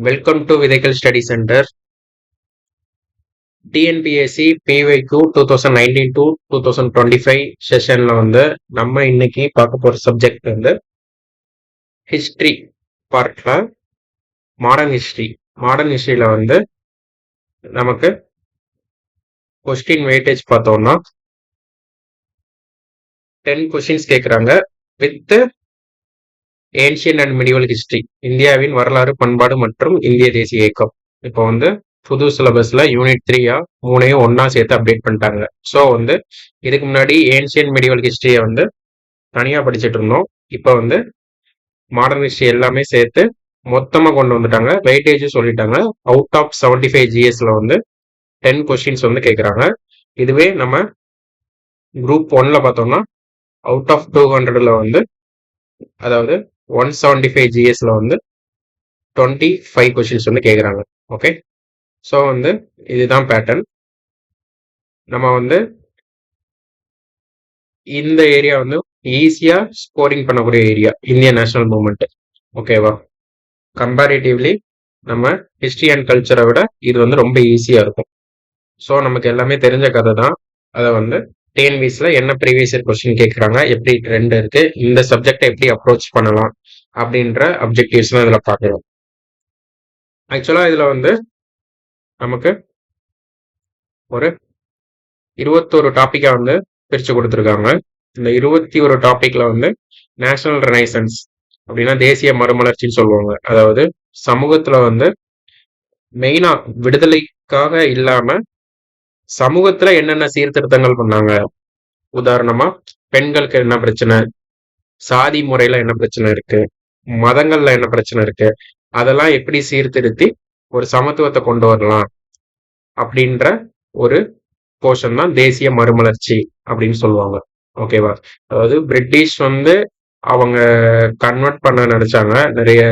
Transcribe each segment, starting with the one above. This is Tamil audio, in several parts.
வெல்கம் டு விதைகள் study centre. TNPSC PYQ 2019 to 2025 செஷன்ல வந்து நம்ம இன்னைக்கு பார்க்க போற சப்ஜெக்ட் வந்து ஹிஸ்டரி பார்ட்ல மாடர்ன் ஹிஸ்டரியில வந்து நமக்கு கொஸ்டின் வெயிட்டேஜ் பார்த்தோம்னா 10 கொஸ்டின்ஸ் கேட்குறாங்க with ancient and medieval history, இந்தியாவின் வரலாறு, பண்பாடு மற்றும் இந்திய தேசிய இயக்கம். இப்போ வந்து புது சிலபஸ்ல யூனிட் 3 3 ஒன்னா சேர்த்து அப்டேட் பண்ணிட்டாங்க. ஸோ வந்து இதுக்கு முன்னாடி ஏன்ஷியன் மிடிவல் ஹிஸ்டரியை வந்து தனியா படிச்சுட்டு இருந்தோம். இப்போ வந்து மாடர்ன் ஹிஸ்டரி எல்லாமே சேர்த்து மொத்தமா கொண்டு வந்துட்டாங்க. வெயிட்டேஜ் சொல்லிட்டாங்க. அவுட் ஆஃப் 75 ஜிஎஸ்ல வந்து 10 கொஸ்டின்ஸ் வந்து கேட்குறாங்க. இதுவே நம்ம குரூப் 1ல பார்த்தோம்னா அவுட் ஆஃப் 200ல வந்து, அதாவது 175 ஜிஎஸ்ல வந்து 25 கொஸ்டின்ஸ் வந்து கேட்குறாங்க. ஓகே, ஸோ வந்து இதுதான் பேட்டர்ன். நம்ம வந்து இந்த ஏரியா வந்து ஈஸியா ஸ்கோரிங் பண்ணக்கூடிய ஏரியா இந்தியன் நேஷனல் மூவ்மெண்ட். ஓகேவா, கம்பேரிட்டிவ்லி நம்ம ஹிஸ்டரி அண்ட் கல்ச்சரை விட இது வந்து ரொம்ப ஈஸியா இருக்கும். ஸோ நமக்கு எல்லாமே தெரிஞ்ச கதை தான். அதை வந்து டிஎன்பிஎஸ்ல என்ன ப்ரீவியஸ் இயர் கொஸ்டின் கேட்குறாங்க, எப்படி ட்ரெண்ட் இருக்கு, இந்த சப்ஜெக்டை எப்படி அப்ரோச் பண்ணலாம் அப்படின்ற அப்ஜெக்டிவ்ஸ் இதில் பார்க்கலாம். ஆக்சுவலா இதுல வந்து நமக்கு ஒரு 21 டாபிக்கா வந்து பிரிச்சு கொடுத்துருக்காங்க. இந்த 21 டாபிக்ல வந்து நேஷனல் ரெனைசன்ஸ் அப்படின்னா தேசிய மறுமலர்ச்சின்னு சொல்லுவாங்க. அதாவது சமூகத்துல வந்து மெயினா விடுதலைக்காக இல்லாம சமூகத்துல என்னென்ன சீர்திருத்தங்கள் பண்ணாங்க, உதாரணமா பெண்களுக்கு என்ன பிரச்சனை, சாதி முறையில என்ன பிரச்சனை இருக்கு, மதங்கள்ல என்ன பிரச்சனை இருக்கு, அதெல்லாம் எப்படி சீர்திருத்தி ஒரு சமத்துவத்தை கொண்டு வரலாம் அப்படின்ற ஒரு போர்ஷன் தான் தேசிய மறுமலர்ச்சி அப்படின்னு சொல்லுவாங்க. ஓகேவா, அதாவது பிரிட்டிஷ் வந்து அவங்க கன்வெர்ட் பண்ண நினைச்சாங்க நிறைய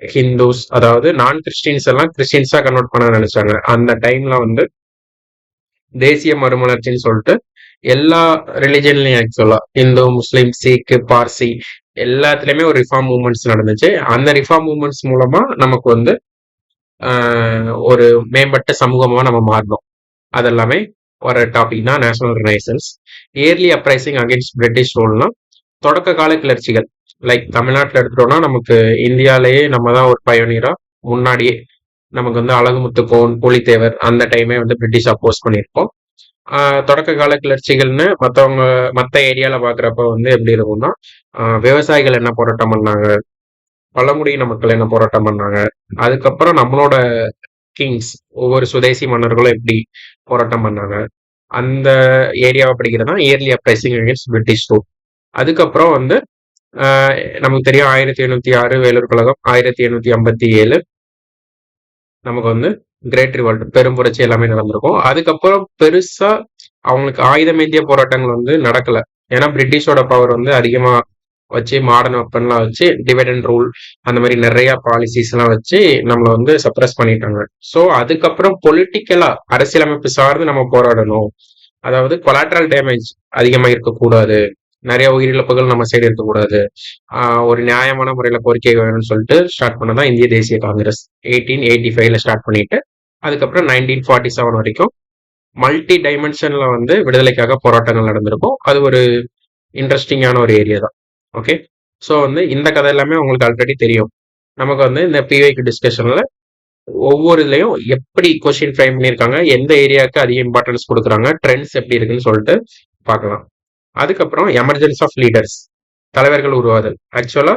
ஹிந்துஸ், அதாவது நான் கிறிஸ்டின்ஸ் எல்லாம் கிறிஸ்டின்ஸா கன்வெர்ட் பண்ண நினைச்சாங்க. அந்த டைம்ல வந்து தேசிய மறுமலர்ச்சின்னு சொல்லிட்டு எல்லா ரிலிஜன்லயும் ஆக்சுவலா இந்து, முஸ்லீம், சீக், பார்சி எல்லாத்துலயுமே ஒரு ரிஃபார்ம் மூவ்மெண்ட்ஸ் நடந்துச்சு. அந்த ரிஃபார்ம் மூவ்மெண்ட்ஸ் மூலமா நமக்கு வந்து ஒரு மேம்பட்ட சமூகமா நம்ம மாறணும். அதெல்லாமே ஒரு டாபிக் தான் national renaissance. Early uprising against British ரூல்னா தொடக்க கால கிளர்ச்சிகள். லைக் தமிழ்நாட்டில் எடுத்துட்டோம்னா நமக்கு இந்தியாலேயே நம்ம தான் ஒரு பயனீரா, முன்னாடியே நமக்கு வந்து அழகுமுத்துக்கோன், புலித்தேவர் அந்த டைமே வந்து பிரிட்டிஷ் அப்போஸ் பண்ணியிருக்கோம். தொடக்க கால கிளர்ச்சிகள்னு மற்ற ஏரியால பாக்குறப்ப வந்து எப்படி இருக்கும்னா, விவசாயிகள் என்ன போராட்டம் பண்ணாங்க, பழங்குடியின மக்கள் என்ன போராட்டம் பண்ணாங்க, அதுக்கப்புறம் நம்மளோட கிங்ஸ் ஒவ்வொரு சுதேசி மன்னர்களும் எப்படி போராட்டம் பண்ணாங்க, அந்த ஏரியாவை படிக்கிறது தான் early uprising against British rule. அதுக்கப்புறம் வந்து நமக்கு தெரியும் 1806 வேலூர் கழகம், 1857 நமக்கு வந்து கிரேட் ரிவால்ட் பெரும் புரட்சி எல்லாமே நடந்திருக்கும். அதுக்கப்புறம் பெருசா அவங்களுக்கு ஆயுதமேந்திய போராட்டங்கள் வந்து நடக்கல. ஏன்னா பிரிட்டிஷோட பவர் வந்து அதிகமா வச்சு மாடர்ன் வெப்பன்லாம் வச்சு டிவைட் அண்ட் ரூல் அந்த மாதிரி நிறைய பாலிசிஸ் எல்லாம் வச்சு நம்மளை வந்து சப்ரஸ் பண்ணிட்டாங்க. ஸோ அதுக்கப்புறம் பொலிட்டிக்கலா அரசியலமைப்பு சார்ந்து நம்ம போராடணும். அதாவது கொலாட்ரல் டேமேஜ் அதிகமா இருக்கக்கூடாது, நிறைய உயிரிழப்புகள் நம்ம சைடு இருக்கக்கூடாது, ஒரு நியாயமான முறையில கோரிக்கை வேணும்னு சொல்லிட்டு ஸ்டார்ட் பண்ணதான் இந்திய தேசிய காங்கிரஸ் 1885ல ஸ்டார்ட் பண்ணிட்டு அதுக்கப்புறம் 1947 வரைக்கும் மல்டி டைமென்ஷன்ல வந்து விடுதலைக்காக போராட்டங்கள் நடந்திருக்கும். அது ஒரு இன்ட்ரெஸ்டிங்கான ஒரு ஏரியா தான். ஓகே, ஸோ வந்து இந்த கதை எல்லாமே உங்களுக்கு ஆல்ரெடி தெரியும். நமக்கு வந்து இந்த பிவைக்கு டிஸ்கஷன்ல ஒவ்வொரு இதுலையும் எப்படி கொஸ்டின் ஃப்ரேம் பண்ணியிருக்காங்க, எந்த ஏரியாவுக்கு அதிக இம்பார்ட்டன்ஸ் கொடுக்குறாங்க, ட்ரெண்ட்ஸ் எப்படி இருக்குன்னு சொல்லிட்டு பார்க்கலாம். அதுக்கப்புறம் எமர்ஜென்ஸ் ஆஃப் லீடர்ஸ், தலைவர்கள் உருவாதல். ஆக்சுவலா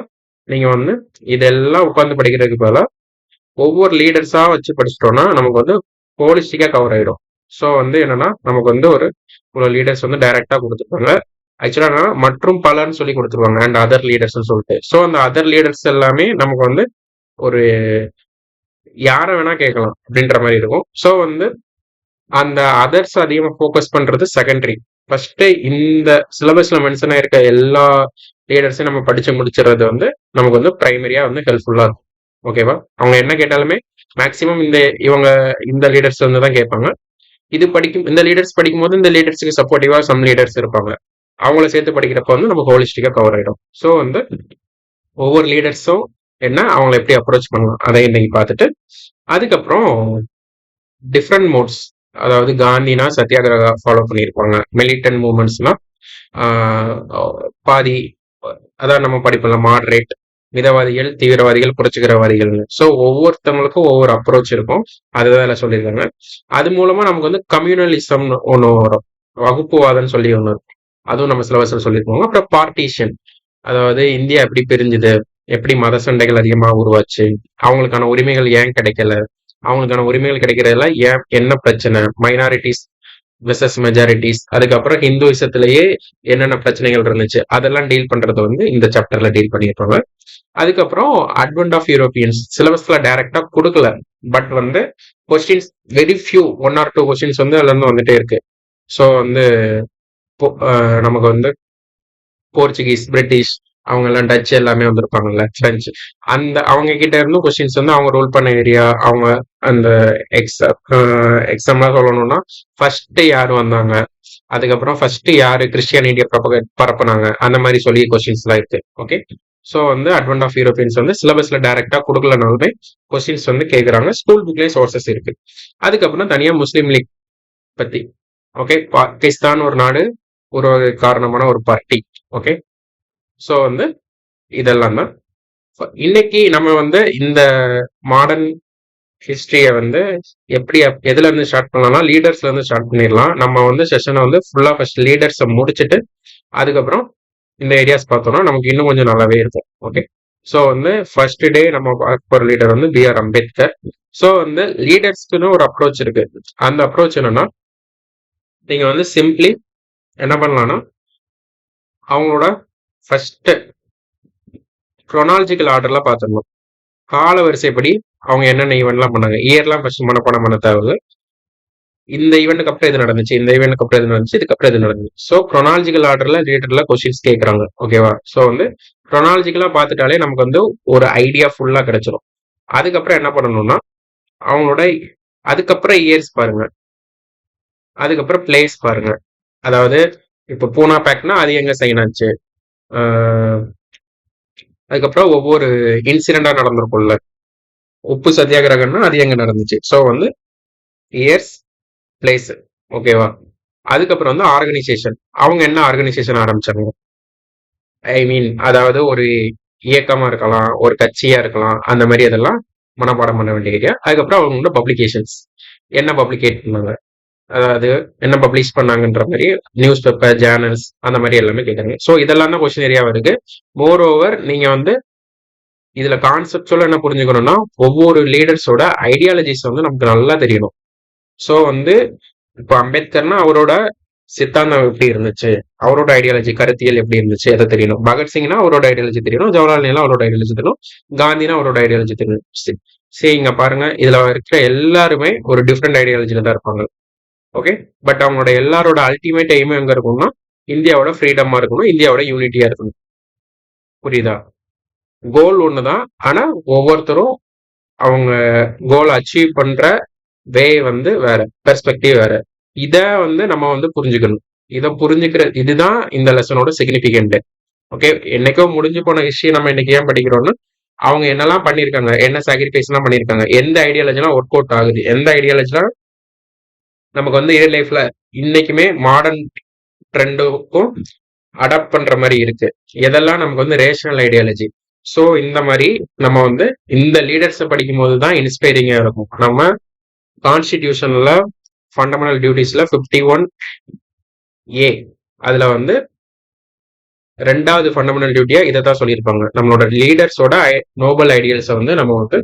நீங்க வந்து இதெல்லாம் உட்காந்து படிக்கிறதுக்கு பதிலாக ஒவ்வொரு லீடர்ஸா வச்சு படிச்சிட்டோம்னா நமக்கு வந்து ஹோலிஸ்டிக்கா கவர் ஆயிடும். ஸோ வந்து என்னன்னா நமக்கு வந்து ஒரு லீடர்ஸ் வந்து டைரக்டா கொடுத்துருப்பாங்க. ஆக்சுவலா மற்றும் பலர்னு சொல்லி கொடுத்துருவாங்க, அண்ட் அதர் லீடர்ஸ் சொல்லிட்டு. ஸோ அந்த அதர் லீடர்ஸ் எல்லாமே நமக்கு வந்து ஒரு யாரை வேணா கேட்கலாம் அப்படின்ற மாதிரி இருக்கும். ஸோ வந்து அந்த அதர்ஸ் அதிகமாக ஃபோக்கஸ் பண்றது செகண்டரி. ஃபர்ஸ்ட் இந்த சிலபஸ்ல மென்ஷன் ஆயிருக்க எல்லா லீடர்ஸையும் நம்ம படிச்சு முடிச்சிடறது வந்து நமக்கு வந்து பிரைமரியா வந்து ஹெல்ப்ஃபுல்லா இருக்கும். ஓகேவா, அவங்க என்ன கேட்டாலுமே மேக்சிமம் இந்த லீடர்ஸ் வந்து தான் கேட்பாங்க. இந்த லீடர்ஸ் படிக்கும்போது இந்த லீடர்ஸுக்கு சப்போர்ட்டிவா சம் லீடர்ஸ் இருப்பாங்க, அவங்கள சேர்த்து படிக்கிறப்ப வந்து நமக்கு ஹோலிஸ்டிக்கா கவர் ஆயிடும். ஸோ வந்து ஒவ்வொரு லீடர்ஸும் என்ன அவங்கள எப்படி அப்ரோச் பண்ணலாம் அதை இன்னைக்கு பார்த்துட்டு, அதுக்கப்புறம் டிஃப்ரெண்ட் மோட்ஸ், அதாவது காந்தினா சத்தியாகிரகா ஃபாலோ பண்ணியிருப்பாங்க, மிலிட்டன் மூமெண்ட்ஸ்னா பாதி, அதான் நம்ம படிப்போம்ல மாடரேட், மிதவாதிகள், தீவிரவாதிகள், புரட்சிகரவாதிகள்னு. ஸோ ஒவ்வொருத்தவங்களுக்கும் ஒவ்வொரு அப்ரோச் இருக்கும், அதுதான் இதில் சொல்லியிருக்காங்க. அது மூலமா நமக்கு வந்து கம்யூனலிசம்னு ஒன்று வரும், வகுப்புவாதம்னு சொல்லி ஒன்று இருக்கும், அதுவும் நம்ம சிலபஸ்ல சொல்லியிருக்கோம். அப்புறம் பார்ட்டிஷன், அதாவது இந்தியா எப்படி பிரிஞ்சுது, எப்படி மத சண்டைகள் அதிகமாக உருவாச்சு, அவங்களுக்கான உரிமைகள் ஏன் கிடைக்கல, அவங்களுக்கான உரிமைகள் கிடைக்கிறதுல ஏன் என்ன பிரச்சனை, மைனாரிட்டிஸ் வெர்சஸ் மெஜாரிட்டிஸ், அதுக்கப்புறம் ஹிந்துவிசத்திலேயே என்னென்ன பிரச்சனைகள் இருந்துச்சு, அதெல்லாம் டீல் பண்றது வந்து இந்த சாப்டர்ல டீல் பண்ணியிருப்பாங்க. அதுக்கப்புறம் அட்வென்ட் ஆஃப் யூரோப்பியன்ஸ் சிலபஸ்ல டைரக்டா கொடுக்கல, பட் வந்து questions very few 1 or 2 questions வந்து அதுல இருந்து வந்துட்டே இருக்கு. ஸோ வந்து நமக்கு வந்து போர்ச்சுகீஸ், பிரிட்டிஷ், அவங்க எல்லாம் டச் எல்லாமே வந்திருப்பாங்கல்ல, பிரெஞ்சு, அந்த அவங்க கிட்ட இருந்து கொஸ்டின்ஸ் வந்து அவங்க ரோல் பண்ண ஏரியா, அவங்க அந்த எக்ஸாம்லாம் சொல்லணும்னா ஃபர்ஸ்ட் யார் வந்தாங்க, அதுக்கப்புறம் ஃபர்ஸ்ட் யாரு கிறிஸ்டியானிட்டியை பரப்புனாங்க, அந்த மாதிரி சொல்லி கொஸ்டின்ஸ் எல்லாம் இருக்கு. ஓகே, ஸோ வந்து அட்வென்ட் ஆஃப் யூரோப்பியன்ஸ் வந்து சிலபஸ்ல டைரக்டா கொடுக்கலனாலுமே கொஸ்டின்ஸ் வந்து கேட்குறாங்க, ஸ்கூல் புக்லேயே சோர்சஸ் இருக்கு. அதுக்கப்புறம் தனியா முஸ்லீம் லீக் பத்தி, ஓகே, பாகிஸ்தான் ஒரு நாடு, ஒரு காரணமான ஒரு பார்ட்டி. ஓகே, ஸோ வந்து இதெல்லாம் தான் இன்னைக்கு நம்ம வந்து இந்த மாடர்ன் ஹிஸ்டரியை வந்து எப்படி எதுல இருந்து ஸ்டார்ட் பண்ணலாம்னா லீடர்ஸ்ல இருந்து ஸ்டார்ட் பண்ணிடலாம். நம்ம வந்து செஷனை வந்து ஃபுல்லா ஃபர்ஸ்ட் லீடர்ஸை முடிச்சுட்டு அதுக்கப்புறம் இந்த ஏரியாஸ் பார்த்தோம்னா நமக்கு இன்னும் கொஞ்சம் நல்லாவே இருக்கும். ஓகே, ஸோ வந்து ஃபர்ஸ்ட் டே நம்ம பார்க்க போற லீடர் வந்து B.R. அம்பேத்கர். ஸோ வந்து லீடர்ஸ்க்குன்னு ஒரு அப்ரோச் இருக்கு. அந்த அப்ரோச் என்னன்னா, நீங்க வந்து சிம்பிளி என்ன பண்ணலாம்னா அவங்களோட ஃபர்ஸ்ட் குரோனாலஜிக்கல் ஆர்டர்ல பார்த்துடணும், கால வரிசைப்படி அவங்க என்னென்ன ஈவெண்ட்லாம் பண்ணாங்க, இயர்லாம் ஃபர்ஸ்ட் மனப்பாடம் பண்ண தேவை, இந்த ஈவெண்ட்டுக்கு அப்புறம் இது நடந்துச்சு, இந்த ஈவெண்ட்டுக்கு அப்புறம் இது நடந்துச்சு, இதுக்கப்புறம் இது நடந்துச்சு. ஸோ குரோனாலஜிக்கல் ஆர்டர்ல லீடர்ல கொஸ்டின்ஸ் கேட்கறாங்க. ஓகேவா, ஸோ வந்து குரோனாலஜிக்கலா பார்த்துட்டாலே நமக்கு வந்து ஒரு ஐடியா ஃபுல்லா கிடைச்சிடும். அதுக்கப்புறம் என்ன பண்ணணும்னா அவங்களோட அதுக்கப்புறம் இயர்ஸ் பாருங்க, அதுக்கப்புறம் பிளேஸ் பாருங்க. அதாவது இப்போ பூனா பேக்னா அது எங்க சைன் ஆச்சு, அதுக்கப்புறம் ஒவ்வொரு இன்சிடென்டா நடந்திருக்கும்ல, உப்பு சத்தியாகிரகம்னா அது எங்க நடந்துச்சு. ஸோ வந்து இயர்ஸ், பிளேஸ். ஓகேவா, அதுக்கப்புறம் வந்து ஆர்கனைசேஷன், அவங்க என்ன ஆர்கனைசேஷன் ஆரம்பிச்சாங்க, ஐ மீன் அதாவது ஒரு இயக்கமா இருக்கலாம், ஒரு கட்சியா இருக்கலாம், அந்த மாதிரி அதெல்லாம் மனப்பாடம் பண்ண வேண்டிய ஏரியா. அதுக்கப்புறம் அவங்களோட பப்ளிகேஷன்ஸ், என்ன பப்ளிகேட் பண்ணாங்க, அதாவது என்ன பப்ளிஷ் பண்ணாங்கன்ற மாதிரி நியூஸ் பேப்பர், ஜேர்னல்ஸ், அந்த மாதிரி எல்லாமே கேட்குறாங்க. ஸோ இதெல்லாம் தான் கொஸ்டின் ஏரியாவா இருக்கு. மோர் ஓவர் நீங்க வந்து இதுல கான்செப்ட்ல என்ன புரிஞ்சுக்கணும்னா ஒவ்வொரு லீடர்ஸோட ஐடியாலஜிஸ் வந்து நமக்கு நல்லா தெரியணும். ஸோ வந்து இப்போ அம்பேத்கர்னா அவரோட சித்தாந்தம் எப்படி இருந்துச்சு, அவரோட ஐடியாலஜி கருத்தியல் எப்படி இருந்துச்சு அதை தெரியணும். பகத்சிங்னா அவரோட ஐடியாலஜி தெரியணும், ஜவஹர்லால் நேரு அவரோட ஐடியாலஜி தெரியணும், காந்தினா அவரோட ஐடியாலஜி தெரியணும். சரி, இங்க பாருங்க, இதுல இருக்கிற எல்லாருமே ஒரு டிஃப்ரெண்ட் ஐடியாலஜில தான் இருப்பாங்க. ஓகே, பட் அவங்களோட எல்லாரோட அல்டிமேட் எய்மே எங்க இருக்கும்னா இந்தியாவோட ஃப்ரீடமா இருக்கணும், இந்தியாவோட யூனிட்டியா இருக்கணும். புரியுதா, கோல் ஒண்ணுதான், ஆனா ஒவ்வொருத்தரும் அவங்க கோல் அச்சீவ் பண்ற வே வந்து வேற, பெர்ஸ்பெக்டிவ் வேற. இத வந்து நம்ம வந்து புரிஞ்சுக்கணும். இதை புரிஞ்சுக்கிற இதுதான் இந்த லெசனோட சிக்னிபிகண்ட். ஓகே, என்னைக்கோ முடிஞ்சு போன ஹிஸ்டரி நம்ம இன்னைக்கு ஏன் படிக்கிறோம்னா அவங்க என்னெல்லாம் பண்ணிருக்காங்க, என்ன சாக்ரிஃபைஸ் எல்லாம் பண்ணிருக்காங்க, எந்த ஐடியாலஜிலாம் ஒர்க் அவுட் ஆகுது, எந்த ஐடியாலஜிலாம் நமக்கு வந்து ரியல் லைஃப்ல இன்னைக்குமே மாடர்ன் ட்ரெண்டுக்கும் அடாப்ட் பண்ற மாதிரி இருக்கு, எதெல்லாம் நமக்கு வந்து ரேஷனல் ஐடியாலஜி. ஸோ இந்த மாதிரி நம்ம வந்து இந்த லீடர்ஸை படிக்கும் போது தான் இன்ஸ்பைரிங்கா இருக்கும். நம்ம கான்ஸ்டிடியூஷன்ல ஃபண்டமெண்டல் டியூட்டிஸ்ல 51A அதுல வந்து 2வது ஃபண்டமெண்டல் டியூட்டியா இதை தான் சொல்லியிருப்பாங்க, நம்மளோட லீடர்ஸோட நோபல் ஐடியல்ஸை வந்து நம்ம வந்து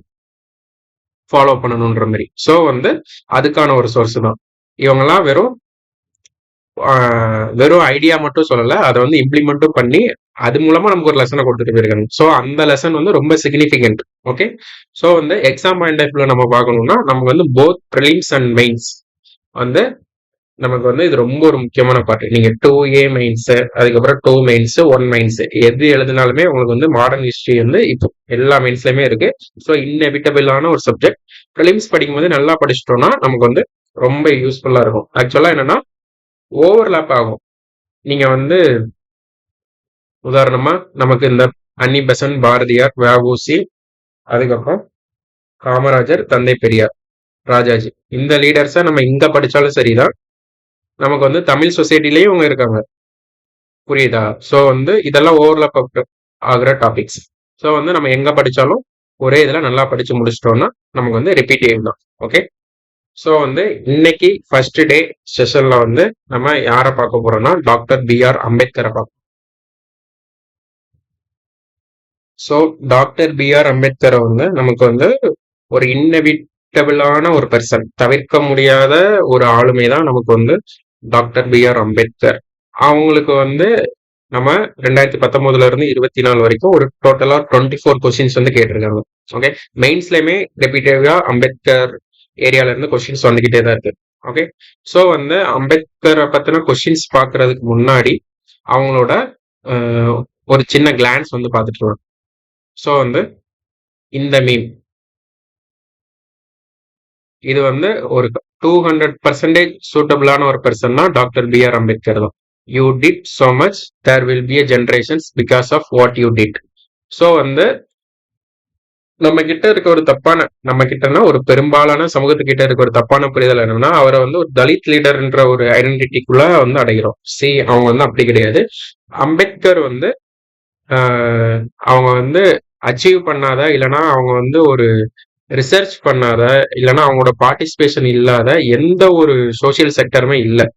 ஃபாலோ பண்ணணுன்ற மாதிரி. ஸோ வந்து அதுக்கான ஒரு சோர்ஸ் தான் இவங்கெல்லாம். வெறும் ஐடியா மட்டும் சொல்லல, அதை வந்து இம்ப்ளிமெண்ட்டும் பண்ணி அது மூலமா நமக்கு ஒரு லெசனை கொடுத்துட்டு போயிருக்காங்க. ஸோ அந்த லெசன் வந்து ரொம்ப சிக்னிஃபிகண்ட். ஓகே, ஸோ வந்து எக்ஸாம் பாயிண்ட் ஆஃப் வியூல நம்ம பார்க்கணும்னா நமக்கு வந்து போத் ப்ரிலிம்ஸ் அண்ட் மெயின்ஸ் வந்து நமக்கு வந்து இது ரொம்ப ஒரு முக்கியமான பார்ட். நீங்க 2A மெயின்ஸ், அதுக்கப்புறம் 2 மெயின்ஸ், 1 மெயின்ஸ் எது எழுதினாலுமே உங்களுக்கு வந்து மாடர்ன் ஹிஸ்டரி வந்து இப்போ எல்லா மெயின்ஸ்லயுமே இருக்கு. ஸோ இன்னெவிட்டபிளான ஒரு சப்ஜெக்ட். ப்ரிலிம்ஸ் படிக்கும்போது நல்லா படிச்சிட்டோம்னா நமக்கு வந்து ரொம்ப யூஸ்ஃபுல்லா இருக்கும். ஆக்சுவலா என்னன்னா ஓவர்லாப் ஆகும். நீங்க வந்து உதாரணமா நமக்கு இந்த அன்னி பெசன்ட், பாரதியார், வ.உ.சி, அதுக்கப்புறம் காமராஜர், தந்தை பெரியார், ராஜாஜி. இந்த லீடர்ஸை நம்ம இங்க படிச்சாலும் சரிதான். நமக்கு வந்து தமிழ் சொசைட்டிலேயும் இவங்க இருக்காங்க. புரியுதா? ஸோ வந்து இதெல்லாம் ஓவர்லாப் ஆகுற டாபிக்ஸ். ஸோ வந்து நம்ம எங்க படிச்சாலும் ஒரே இதுல நல்லா படிச்சு முடிச்சிட்டோம்னா நமக்கு வந்து ரிப்பீட்டேட்டிவ் தான். ஓகே. ஸோ வந்து இன்னைக்கு ஃபர்ஸ்ட் டே செஷன்ல வந்து நம்ம யாரை பார்க்க போறோம்னா டாக்டர் B.R. அம்பேத்கரை பார்க்க. So doctor B.R. அம்பேத்கரை வந்து நமக்கு வந்து ஒரு இன்னெவிட்டபிளான ஒரு பர்சன், தவிர்க்க முடியாத ஒரு ஆளுமை தான் நமக்கு வந்து டாக்டர் B.R. அம்பேத்கர். அவங்களுக்கு வந்து நம்ம 2019 இருந்து 24 வரைக்கும் ஒரு டோட்டலா 24 கொஸ்டின்ஸ் வந்து கேட்டிருக்காங்க. ஓகே. மெயின்ஸ்லயுமே ரெப்பீட்டேட்டிவா அம்பேத்கர் ஏரியால இருந்து கொஸ்டின்ஸ் வந்துகிட்டே தான் இருக்கு. ஓகே. ஸோ வந்து அம்பேத்கரை பத்தின கொஸ்டின்ஸ் பாக்குறதுக்கு முன்னாடி அவங்களோட ஒரு சின்ன கிளான்ஸ் வந்து பார்த்துட்டு. ஸோ வந்து இந்த மீம் இது வந்து ஒரு 200% சூட்டபிளான ஒரு பர்சன்னா டாக்டர் B.R. அம்பேத்கர் தான். You did so much, there will be a generations because of what you did. So வந்து நம்ம கிட்ட இருக்க ஒரு தப்பான, நம்ம கிட்டனா ஒரு பெரும்பாலான சமூகத்துக்கிட்ட இருக்க ஒரு தப்பான புரிதல் என்னன்னா அவரை வந்து ஒரு தலித் லீடர்ன்ற ஒரு ஐடென்டிட்டிக்குள்ள வந்து அடைகிறோம். அவங்க வந்து அப்படி கிடையாது. அம்பேத்கர் வந்து அவங்க வந்து அச்சீவ் பண்ணாத, இல்லைன்னா அவங்க வந்து ஒரு ரிசர்ச் பண்ணாத, இல்லைன்னா அவங்களோட பார்ட்டிசிபேஷன் இல்லாத எந்த ஒரு சோசியல் செக்டருமே இல்லை.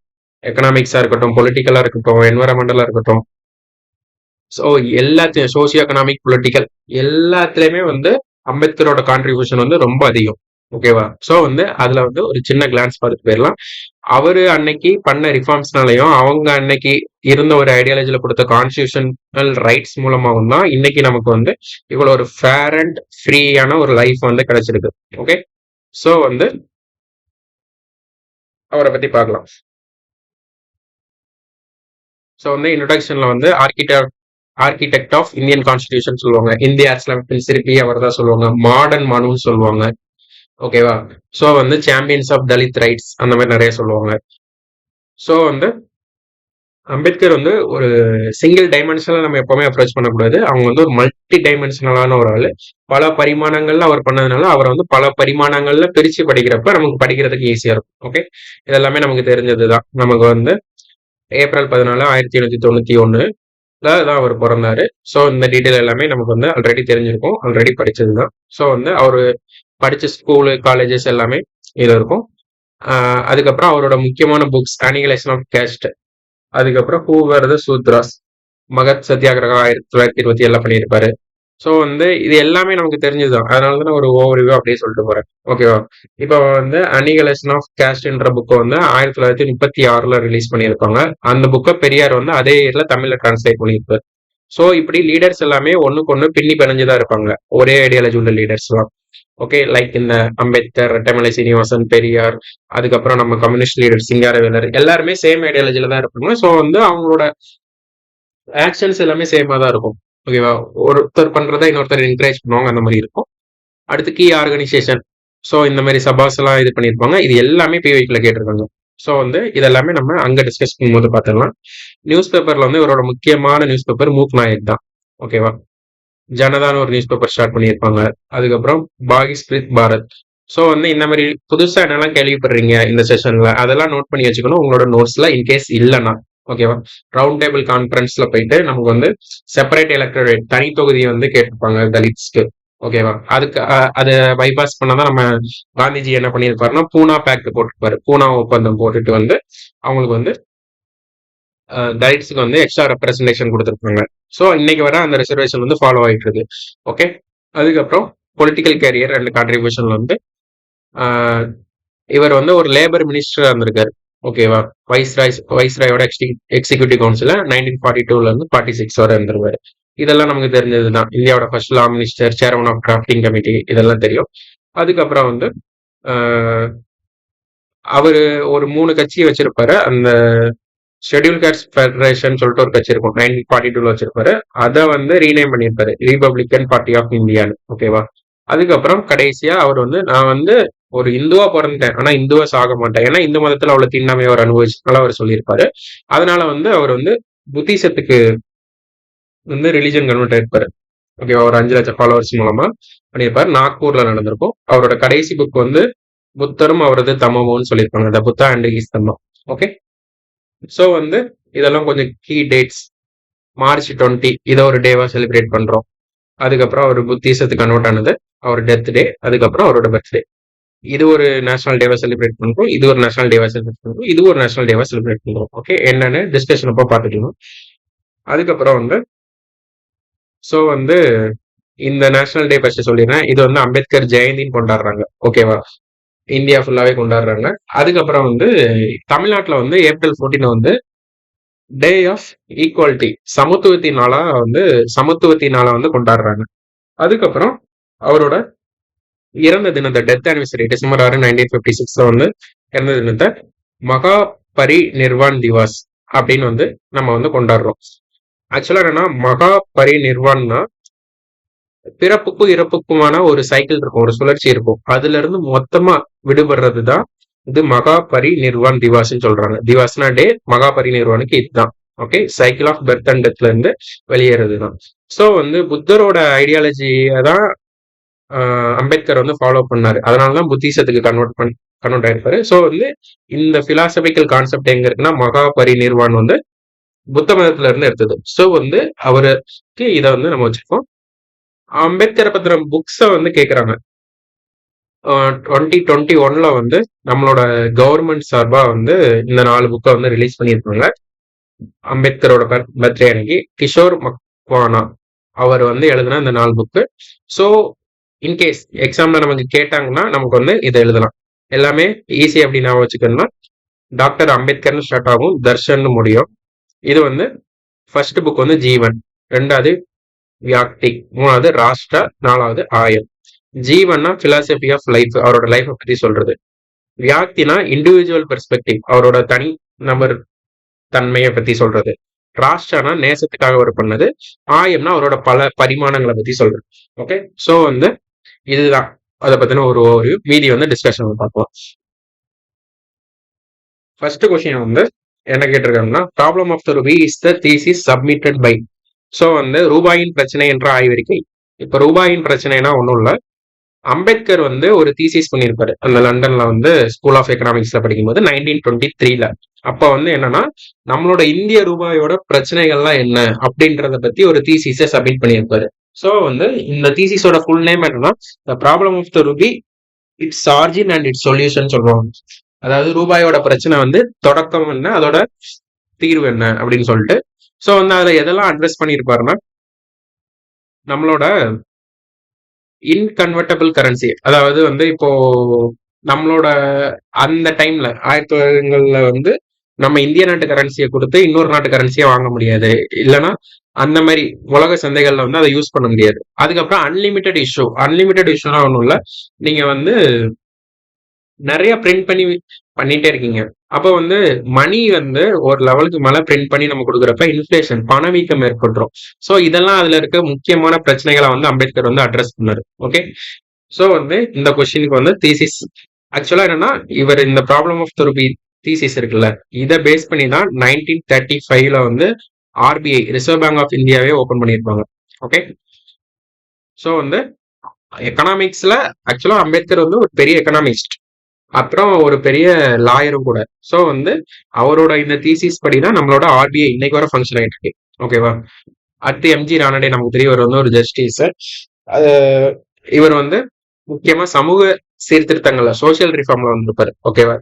எக்கனாமிக்ஸா இருக்கட்டும், பொலிட்டிக்கலா இருக்கட்டும், என்வரன்மெண்டலா இருக்கட்டும். ஸோ எல்லாத்தையும் சோசியோ எக்கனாமிக், பொலிட்டிக்கல் எல்லாத்துலயுமே வந்து அம்பேத்கரோட கான்ட்ரிபியூஷன் வந்து ரொம்ப அதிகம். ஓகேவா? ஸோ வந்து அதுல வந்து ஒரு சின்ன கிளான்ஸ் பார்த்துட்டு போயிடலாம். அவரு அன்னைக்கு பண்ண ரிஃபார்ம்ஸ்னாலையும் அவங்க அன்னைக்கு இருந்த ஒரு ஐடியாலஜில கொடுத்த கான்ஸ்டியூஷனல் ரைட்ஸ் மூலமாகவும் தான் இன்னைக்கு நமக்கு வந்து இவ்வளவு ஒரு ஃபேர் அண்ட் ஃப்ரீயான ஒரு லைஃப் வந்து கிடைச்சிருக்கு. ஓகே. ஸோ வந்து அவரை பத்தி பார்க்கலாம். ஸோ வந்து இன்ட்ரோடக்ஷன்ல வந்து ஆர்கிடெக்ட் ஆஃப் இந்தியன் கான்ஸ்டிடியூஷன் சொல்லுவாங்க. இந்திய அரசியலமைப்பின் சிற்பி அவர் தான் சொல்லுவாங்க. மாடர்ன் மனுன்னு சொல்லுவாங்க. ஓகேவா? ஸோ வந்து சாம்பியன்ஸ் ஆஃப் தலித் ரைட்ஸ் அந்த மாதிரி நிறைய சொல்லுவாங்க. ஸோ வந்து அம்பேத்கர் வந்து ஒரு சிங்கிள் டைமென்ஷனல் நம்ம எப்பவுமே அப்ரோச் பண்ணக்கூடாது. அவங்க வந்து ஒரு மல்டி டைமென்ஷனலான ஒரு ஆளு. பல பரிமாணங்கள்ல அவர் பண்ணதுனால அவரை வந்து பல பரிமாணங்கள்ல பிரிச்சு படிக்கிறப்ப நமக்கு படிக்கிறதுக்கு ஈஸியா இருக்கும். ஓகே. இதெல்லாமே நமக்கு தெரிஞ்சதுதான். நமக்கு வந்து ஏப்ரல் 14, 1891 தான் அவர் பிறந்தாரு. ஸோ இந்த டீட்டெயில் எல்லாமே நமக்கு வந்து ஆல்ரெடி தெரிஞ்சிருக்கும், ஆல்ரெடி படிச்சதுதான். ஸோ வந்து அவரு படிச்ச ஸ்கூலு, காலேஜஸ் எல்லாமே இது இருக்கும். அதுக்கப்புறம் அவரோட முக்கியமான புக்ஸ் அனிகலேஷன் ஆஃப் கேஸ்ட், அதுக்கப்புறம் ஹூ வர் த சூத்ராஸ், மகத் சத்தியாகிரகா 1927 பண்ணியிருப்பாரு. ஸோ வந்து இது எல்லாமே நமக்கு தெரிஞ்சதுதான். அதனால தான் ஒரு ஓவர்வியூ அப்படியே சொல்லிட்டு போறேன். ஓகேவா? இப்போ வந்து அனிகலேஷன் ஆஃப் கேஸ்ட்ன்ற புக்கை வந்து 1936 ரிலீஸ் பண்ணியிருப்பாங்க. அந்த புக்கை பெரியார் வந்து அதே இயர்ல தமிழ்ல டிரான்ஸ்லேட் பண்ணியிருப்பாரு. ஸோ இப்படி லீடர்ஸ் எல்லாமே ஒண்ணுக்கு ஒண்ணு பின்னி பிணைஞ்சுதான் இருப்பாங்க, ஒரே ஐடியாலஜி உள்ள லீடர்ஸ் எல்லாம். ஓகே. லைக் இந்த அம்பேத்கர், ரெட்டமலை சீனிவாசன், பெரியார், அதுக்கப்புறம் நம்ம கம்யூனிஸ்ட் லீடர் சிங்காரவேலர் எல்லாருமே சேம் ஐடியாலஜில தான் இருப்பாங்க. ஸோ வந்து அவங்களோட ஆக்ஷன்ஸ் எல்லாமே சேமா தான் இருக்கும். ஓகேவா? ஒருத்தர் பண்றதை இன்னொருத்தர் என்கரேஜ் பண்ணுவாங்க, அந்த மாதிரி இருக்கும். அடுத்து கீ ஆர்கனைசேஷன். ஸோ இந்த மாதிரி சபாஸ் எல்லாம் இது பண்ணியிருப்பாங்க. இது எல்லாமே பிவைக்குள்ள கேட்டிருக்காங்க. ஸோ வந்து இதெல்லாமே நம்ம அங்க டிஸ்கஸ் பண்ணும்போது பார்த்துடலாம். நியூஸ் பேப்பர்ல வந்து இவரோட முக்கியமான நியூஸ் பேப்பர் மூக் நாயக் தான். ஓகேவா? ஜனதான்னு ஒரு நியூஸ் பேப்பர் ஸ்டார்ட் பண்ணியிருப்பாங்க. அதுக்கப்புறம் பாகிஸ்பிரித் பாரத். ஸோ வந்து இந்த மாதிரி புதுசா என்னெல்லாம் கேள்விப்படுறீங்க இந்த செஷன்ல அதெல்லாம் நோட் பண்ணி வச்சுக்கணும் உங்களோட நோட்ஸ்ல, இன்கேஸ் இல்லைன்னா. ஓகேவா? ரவுண்ட் டேபிள் கான்ஃபரன்ஸ்ல போயிட்டு நமக்கு வந்து செப்பரேட் எலக்டரேட் தனி தொகுதியை வந்து கேட்டிருப்பாங்க தலித்ஸ்க்கு. ஓகேவா? அதுக்கு அதை பைபாஸ் பண்ணாதான் நம்ம காந்திஜி என்ன பண்ணியிருப்பாருன்னா பூனா பேக்ட் போட்டிருப்பாரு. பூனா ஒப்பந்தம் போட்டுட்டு வந்து அவங்களுக்கு வந்து தலிட்ஸுக்கு வந்து எக்ஸ்ட்ரா ரெப்ரஸன்டேஷன் கொடுத்துருப்பாங்க. ஸோ இன்னைக்கு வர அந்த ரிசர்வேஷன் வந்து ஃபாலோ ஆகிட்டு இருக்கு. ஓகே. அதுக்கப்புறம் பொலிட்டிக்கல் கேரியர் அண்ட் கான்ட்ரிபியூஷன் வந்து இவர் வந்து ஒரு லேபர் மினிஸ்டரா இருந்திருக்காரு. ஓகேவா? வைஸ்ராயோட எக்ஸிக்யூட்டிவ் கவுன்சில 1942 இருந்து 46 வரை இருந்திருவாரு. இதெல்லாம் நமக்கு தெரிஞ்சதுதான். இந்தியாவோட first law minister, chairman of drafting committee, இதெல்லாம் தெரியும். அதுக்கப்புறம் வந்து அவரு ஒரு 3 கட்சி வச்சிருப்பாரு. அந்த ஷெட்யூல் காஸ்ட் ஃபெடரேஷன் சொல்லிட்டு ஒரு கட்சி இருக்கும், 1942 வச்சிருப்பாரு. அதை வந்து ரீநேம் பண்ணியிருப்பாரு ரிபப்ளிகன் பார்ட்டி ஆஃப் இந்தியான்னு. ஓகேவா? அதுக்கப்புறம் கடைசியா அவர் வந்து நான் வந்து ஒரு இந்துவா பிறந்துட்டேன், ஆனா இந்துவா சாக மாட்டேன், ஏன்னா இந்து மதத்துல அவ்வளவு தீண்டாமை அவர் அனுபவிச்சனால அவர் சொல்லியிருப்பாரு. அதனால வந்து அவர் வந்து புத்திசத்துக்கு வந்து ரிலிஜன் கன்வெர்ட் ஆயிருப்பாரு. ஓகேவா, ஒரு 5 லட்சம் ஃபாலோவர்ஸ் மூலமா பண்ணியிருப்பாரு. நாக்பூர்ல நடந்திருக்கும். அவரோட கடைசி புக் வந்து புத்தரும் அவரது தமமும்னு சொல்லியிருப்பாங்க, the Buddha and his Dhamma. Okay, so வந்து இதெல்லாம் கொஞ்சம் கீ டேட்ஸ். மார்ச் 20 இதை ஒரு டேவா செலிப்ரேட் பண்றோம். அதுக்கப்புறம் அவர் புத்திசத்துக்கு கன்வெர்ட் ஆனது, அவர் டெத் டே, அதுக்கப்புறம் அவரோட பர்த்டே. இது ஒரு நேஷனல் டேவா செலிப்ரேட் பண்றோம், இது ஒரு நேஷனல் டேவா செலிப்ரேட் பண்றோம், இது ஒரு நேஷனல் டேவா செலிப்ரேட் பண்றோம். ஓகே, என்னன்னு டிஸ்கஷன் அப்போ பார்த்துக்கணும். அதுக்கப்புறம் வந்து ஸோ வந்து இந்த நேஷனல் டே ஃபர்ஸ்ட் சொல்லிடுறேன். இது வந்து அம்பேத்கர் ஜெயந்தின்னு கொண்டாடுறாங்க. ஓகேவா, இந்தியா ஃபுல்லாவே கொண்டாடுறாங்க. அதுக்கப்புறம் வந்து தமிழ்நாட்டில் வந்து April 14 வந்து டே ஆஃப் ஈக்குவாலிட்டி, சமத்துவத்தினால வந்து கொண்டாடுறாங்க. அதுக்கப்புறம் அவரோட இறந்த தினத்தை, டெத் ஆனிவர்சரி, December 6, 1956 வந்து இறந்த தினத்தை மகா பரிநிர்வான் திவாஸ் அப்படின்னு வந்து நம்ம வந்து கொண்டாடுறோம். ஆக்சுவலா என்னன்னா, மகா பரிநிர்வான்னா பிறப்புக்கும் இறப்புக்குமான ஒரு சைக்கிள் இருக்கும், ஒரு சுழற்சி இருக்கும். அதுல இருந்து மொத்தமா விடுபடுறது தான் இது மகா பரிநிர்வான் திவாஸ்ன்னு சொல்றாங்க. திவாஸ்னா டே, மகா பரிநிர்வானுக்கு இதுதான். Okay, cycle of birth and டெத்ல இருந்து வெளியேறது தான். ஸோ வந்து புத்தரோட ஐடியாலஜியை தான் அம்பேத்கர் வந்து ஃபாலோ பண்ணாரு. அதனாலதான் புத்திசத்துக்கு கன்வெர்ட் ஆயிருப்பாரு. ஸோ வந்து இந்த பிலாசபிக்கல் கான்செப்ட் எங்க இருக்குன்னா, மகா பரிநிர்வான் வந்து புத்த மதத்துல இருந்து எடுத்தது. ஸோ வந்து அவருக்கு இதை வந்து நம்ம வச்சிருக்கோம். அம்பேத்கரை பத்தின புக்ஸை வந்து கேட்குறாங்க. 2021 வந்து நம்மளோட கவர்மெண்ட் சார்பா வந்து இந்த 4 புக்கை வந்து ரிலீஸ் பண்ணியிருக்காங்க. அம்பேத்கரோட பர்த்டே அன்னைக்கு கிஷோர் மக்வானா அவர் வந்து எழுதின இந்த 4 புக்கு. ஸோ இன்கேஸ் எக்ஸாம்ல நமக்கு கேட்டாங்கன்னா நமக்கு வந்து இதை எழுதலாம். எல்லாமே ஈஸி அப்படி நான் வச்சுக்கணும்னா, டாக்டர் அம்பேத்கர்னு ஸ்டார்ட் ஆகும், தர்ஷன் முடியும். இது வந்து ஃபர்ஸ்ட் புக் வந்து ஜீவன், 2வது வியாக்தி, 3வது ராஷ்டிரா, 4வது ஆயம். ஜீவன்னா பிலாசபி ஆஃப் லைஃப், அவரோட லைஃப் பத்தி சொல்றது. வியாக்தினா இண்டிவிஜுவல் பெர்ஸ்பெக்டிவ், அவரோட தனி நபர் தன்மையை பத்தி சொல்றது. ராஷ்டிரானா நேசத்துக்காக அவர் பண்ணது. ஆயம்னா அவரோட பல பரிமாணங்களை பத்தி சொல்றது. ஓகே, ஸோ வந்து இதுதான் அதை பத்தின ஒரு ஓவர்வியூ. மீதி வந்து டிஸ்கஷன் பார்க்கலாம். ஃபர்ஸ்ட் கொஸ்டின் வந்து என்ன கேட்டிருக்காங்கன்னா, problem of the rupee is the thesis submitted by. So வந்து ரூபாயின் பிரச்சனை என்ற ஆய்வறிக்கை. இப்போ ரூபாயின் பிரச்சனைனா ஒன்றும் இல்லை, அம்பேத்கர் வந்து ஒரு தீசிஸ் பண்ணியிருப்பாரு அந்த லண்டன்ல வந்து ஸ்கூல் ஆஃப் எக்கனாமிக்ஸ்ல படிக்கும்போது 1923. அப்ப வந்து என்னன்னா, நம்மளோட இந்திய ரூபாயோட பிரச்சனைகள்லாம் என்ன அப்படின்றத பத்தி ஒரு தீசிஸை சப்மிட் பண்ணியிருப்பாரு. ஸோ வந்து இந்த தீசிஸோட ஃபுல் நேம் என்னன்னா, the problem of the rupee, its origin and its solution சொல்லுவாங்க. அதாவது ரூபாயோட பிரச்சனை வந்து தொடக்கம் என்ன, அதோட தீர்வு என்ன அப்படின்னு சொல்லிட்டு. ஸோ வந்து அதுல எதெல்லாம் அட்ரஸ் பண்ணியிருப்பாருன்னா, நம்மளோட இன்கன்வெர்டபிள் கரன்சி, அதாவது வந்து இப்போ நம்மளோட அந்த டைம்ல 1900 வந்து நம்ம இந்திய நாட்டு கரன்சியை கொடுத்து இன்னொரு நாட்டு கரன்சியை வாங்க முடியாது, இல்லைன்னா அந்த மாதிரி உலக சந்தைகள்ல வந்து அதை யூஸ் பண்ண முடியாது. அதுக்கப்புறம் அன்லிமிட்டெட் இஷ்யூனா ஒன்றும் இல்லை, நீங்க வந்து நிறைய பிரிண்ட் பண்ணிட்டே இருக்கீங்க. அப்போ வந்து மணி வந்து ஒரு லெவலுக்கு மேல பிரிண்ட் பண்ணி நம்ம கொடுக்குறப்ப இன்ஃபிளேஷன், பணவீக்கம் ஏற்பட்டுரும். ஸோ இதெல்லாம் அதுல இருக்க முக்கியமான பிரச்சனைகளை வந்து அம்பேத்கர் வந்து அட்ரஸ் பண்ணாரு. ஓகே, ஸோ வந்து இந்த கொஸ்டினுக்கு வந்து தீசிஸ் ஆக்சுவலா என்னன்னா, இவர் இந்த problem of the rupee thesis இருக்குல்ல, இதை பேஸ் பண்ணி தான் 1935 வந்து ஆர்பிஐ, ரிசர்வ் பேங்க் ஆஃப் இந்தியாவே ஓபன் பண்ணியிருப்பாங்க. ஓகே, ஸோ வந்து எக்கனாமிக்ஸ்ல ஆக்சுவலா அம்பேத்கர் வந்து ஒரு பெரிய எக்கனாமிஸ்ட், அப்புறம் ஒரு பெரிய லாயரும் கூட. ஸோ வந்து அவரோட இந்த தீசிஸ் படி தான் நம்மளோட ஆர்பிஐ இன்னைக்கு வர ஃபங்க்ஷன் ஆகிட்டு இருக்கு. ஓகேவா, அடுத்து எம்ஜி ராணடே நமக்கு தெரிய, இவர் வந்து ஒரு ஜஸ்டிஸ். இவர் வந்து முக்கியமா சமூக சீர்திருத்தங்கள்ல, சோசியல் ரிஃபார்ம்ல வந்திருப்பாரு. ஓகேவா,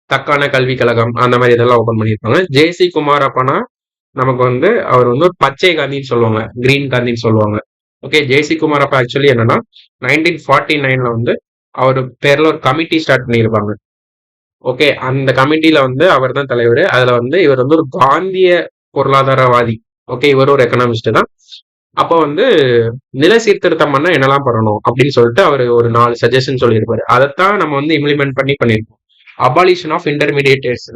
தக்கான கல்வி கழகம் அந்த மாதிரி இதெல்லாம் ஓபன் பண்ணியிருப்பாங்க. ஜேசி குமாரப்பனா நமக்கு வந்து அவர் வந்து ஒரு பச்சை காந்தின்னு சொல்லுவாங்க, கிரீன் காந்தின்னு சொல்லுவாங்க. ஓகே, ஜேசி குமாரப்பா ஆக்சுவலி என்னன்னா 1949 வந்து அவர் பேர்ல ஒரு கமிட்டி ஸ்டார்ட் பண்ணியிருப்பாங்க. ஓகே, அந்த கமிட்டியில வந்து அவர் தான் தலைவர். அதுல வந்து இவர் வந்து ஒரு காந்திய பொருளாதாரவாதி. ஓகே, இவர் ஒரு எக்கனாமிஸ்ட் தான். அப்போ வந்து நில சீர்திருத்தம் பண்ண என்னெல்லாம் பண்ணணும் அப்படின்னு சொல்லிட்டு அவர் ஒரு 4 சஜஷன் சொல்லியிருப்பாரு. அதைத்தான் நம்ம வந்து இம்ப்ளிமெண்ட் பண்ணியிருக்கோம். அபாலிஷன் ஆஃப் இன்டர்மீடியேட்டர்ஸ்,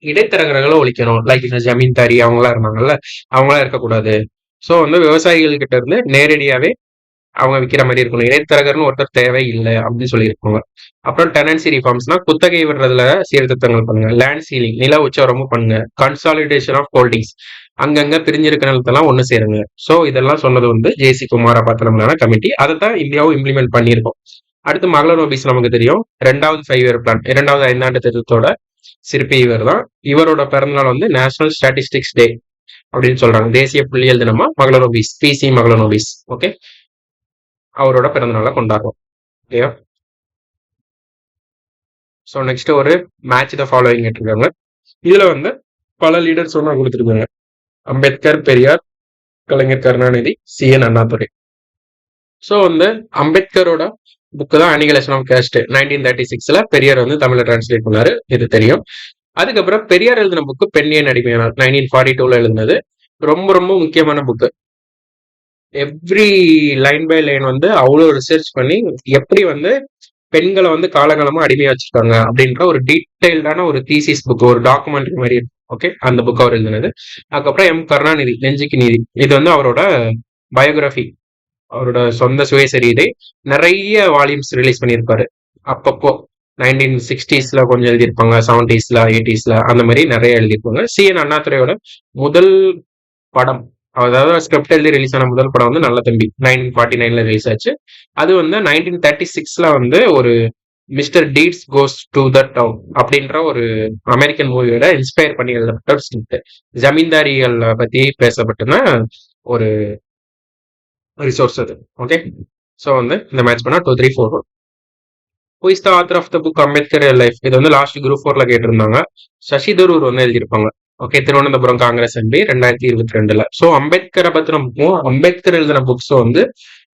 இடைத்தரகர்களை ஒழிக்கணும். லைக் இந்த ஜமீன்தாரி அவங்களாம் இருந்தாங்கல்ல, அவங்களாம் இருக்கக்கூடாது. ஸோ வந்து விவசாயிகள் கிட்ட இருந்து நேரடியாவே அவங்க விற்கிற மாதிரி இருக்கணும், இடைத்தரகர்னு ஒருத்தர் தேவை இல்லை அப்படின்னு சொல்லியிருப்பாங்க. அப்புறம் டெனன்சி ரிஃபார்ம்ஸ்னா குத்தகை விடுறதுல சீர்திருத்தங்கள் பண்ணுங்க. லேண்ட் சீலிங், நில உச்சவரமும் பண்ணுங்க. கன்சாலிடேஷன் ஆஃப் ஹோல்டிங்ஸ், அங்கங்க பிரிஞ்சிருக்கிற நிலத்தெல்லாம் ஒண்ணு சேருங்க. சோ இதெல்லாம் சொன்னது வந்து ஜேசி குமாரப்பா தலைமையிலான கமிட்டி. அதை தான் இந்தியாவும் இம்ப்ளிமெண்ட் பண்ணியிருக்கோம். அடுத்து மகளர் ஓபிசி நமக்கு தெரியும். 2வது 5 இயர் பிளான், 2வது 5 ஆண்டு திட்டத்தோட சிற்பி இவர் தான். இவரோட பிறந்தநாள் வந்து நேஷனல் ஸ்டாட்டிஸ்டிக்ஸ் டே அப்படின்னு சொல்றாங்க. தேசிய புள்ளியியல் தினமா மகளர் ஓபிஸ், பிசி மகளர் ஓபிஸ். ஓகே, அவரோட பிறந்தநாளை கொண்டாடுறோம். ஓகேயா? ஸோ நெக்ஸ்ட் ஒரு மேட்ச் த ஃபாலோயிங் கேட்டிருக்காங்க. இதுல வந்து பல லீடர்ஸ் ஒன்றா கொடுத்துருக்காங்க. அம்பேத்கர், பெரியார், கலைஞர் கருணாநிதி, சிஎன் அண்ணாதுரை. ஸோ வந்து அம்பேத்கரோட புக்கு தான் அனிகலேஷன் ஆஃப் கேஸ்ட் 1936ல பெரியார் வந்து தமிழ்ல டிரான்ஸ்லேட் பண்ணாரு, இது தெரியும். அதுக்கப்புறம் பெரியார் எழுதின புக்கு பெண்ணியன் அடிமையானார் 1942ல எழுதினது. ரொம்ப ரொம்ப முக்கியமான book. Every line by line வந்து அவ்வளோ ரிசர்ச் பண்ணி எப்படி வந்து பெண்களை வந்து காலகாலமா அடிமையா வச்சிருக்காங்க அப்படின்ற ஒரு டீடைல்டான ஒரு தீசிஸ் புக், ஒரு டாக்குமெண்ட்ரி மாதிரி இருக்கும். ஓகே, அந்த புக் அவர் எழுதினது. அதுக்கப்புறம் எம் கருணாநிதி, நெஞ்சுக்கு நீதி, இது வந்து அவரோட பயோகிராஃபி, அவரோட சொந்த சுயசரிதை. நிறைய வால்யூம்ஸ் ரிலீஸ் பண்ணியிருப்பாரு அப்பப்போ. 1960ஸ்ல கொஞ்சம் எழுதியிருப்பாங்க, 70ஸ்ல 80ஸ்ல அந்த மாதிரி நிறைய எழுதியிருப்பாங்க. சிஎன் அண்ணாதுரையோட முதல் படம், அதாவது ஸ்கிரிப்ட் எழுதி ரிலீஸ் ஆன முதல் படம் வந்து நல்ல தம்பி 1949ல ரிலீஸ் ஆச்சு. அது வந்து 1936ல வந்து ஒரு mister deeds goes to the down அப்படின்ற ஒரு அமெரிக்கன் மூவியோட இன்ஸ்பயர் பண்ணி எழுதப்பட்ட ஒரு ஸ்கிரிப்ட். ஜமீன்தாரிகள் பத்தி பேசப்பட்டுன ஒரு ரிசோர்ஸ் அது. ஓகே, ஸோ வந்து இந்த மேட்ச் பண்ணா 2, 3, 4. Who is the author of the book Ambedkar life? இது வந்து லாஸ்ட் குரூப் 4ல கேட்டிருந்தாங்க. சசி தரூர் வந்து எழுதியிருப்பாங்க. ஓகே, திருவனந்தபுரம் காங்கிரஸ் எம்பி 2022ல. ஸோ அம்பேத்கரை பத்தின புக்கும் அம்பேத்கர் எழுதின புக்ஸும் வந்து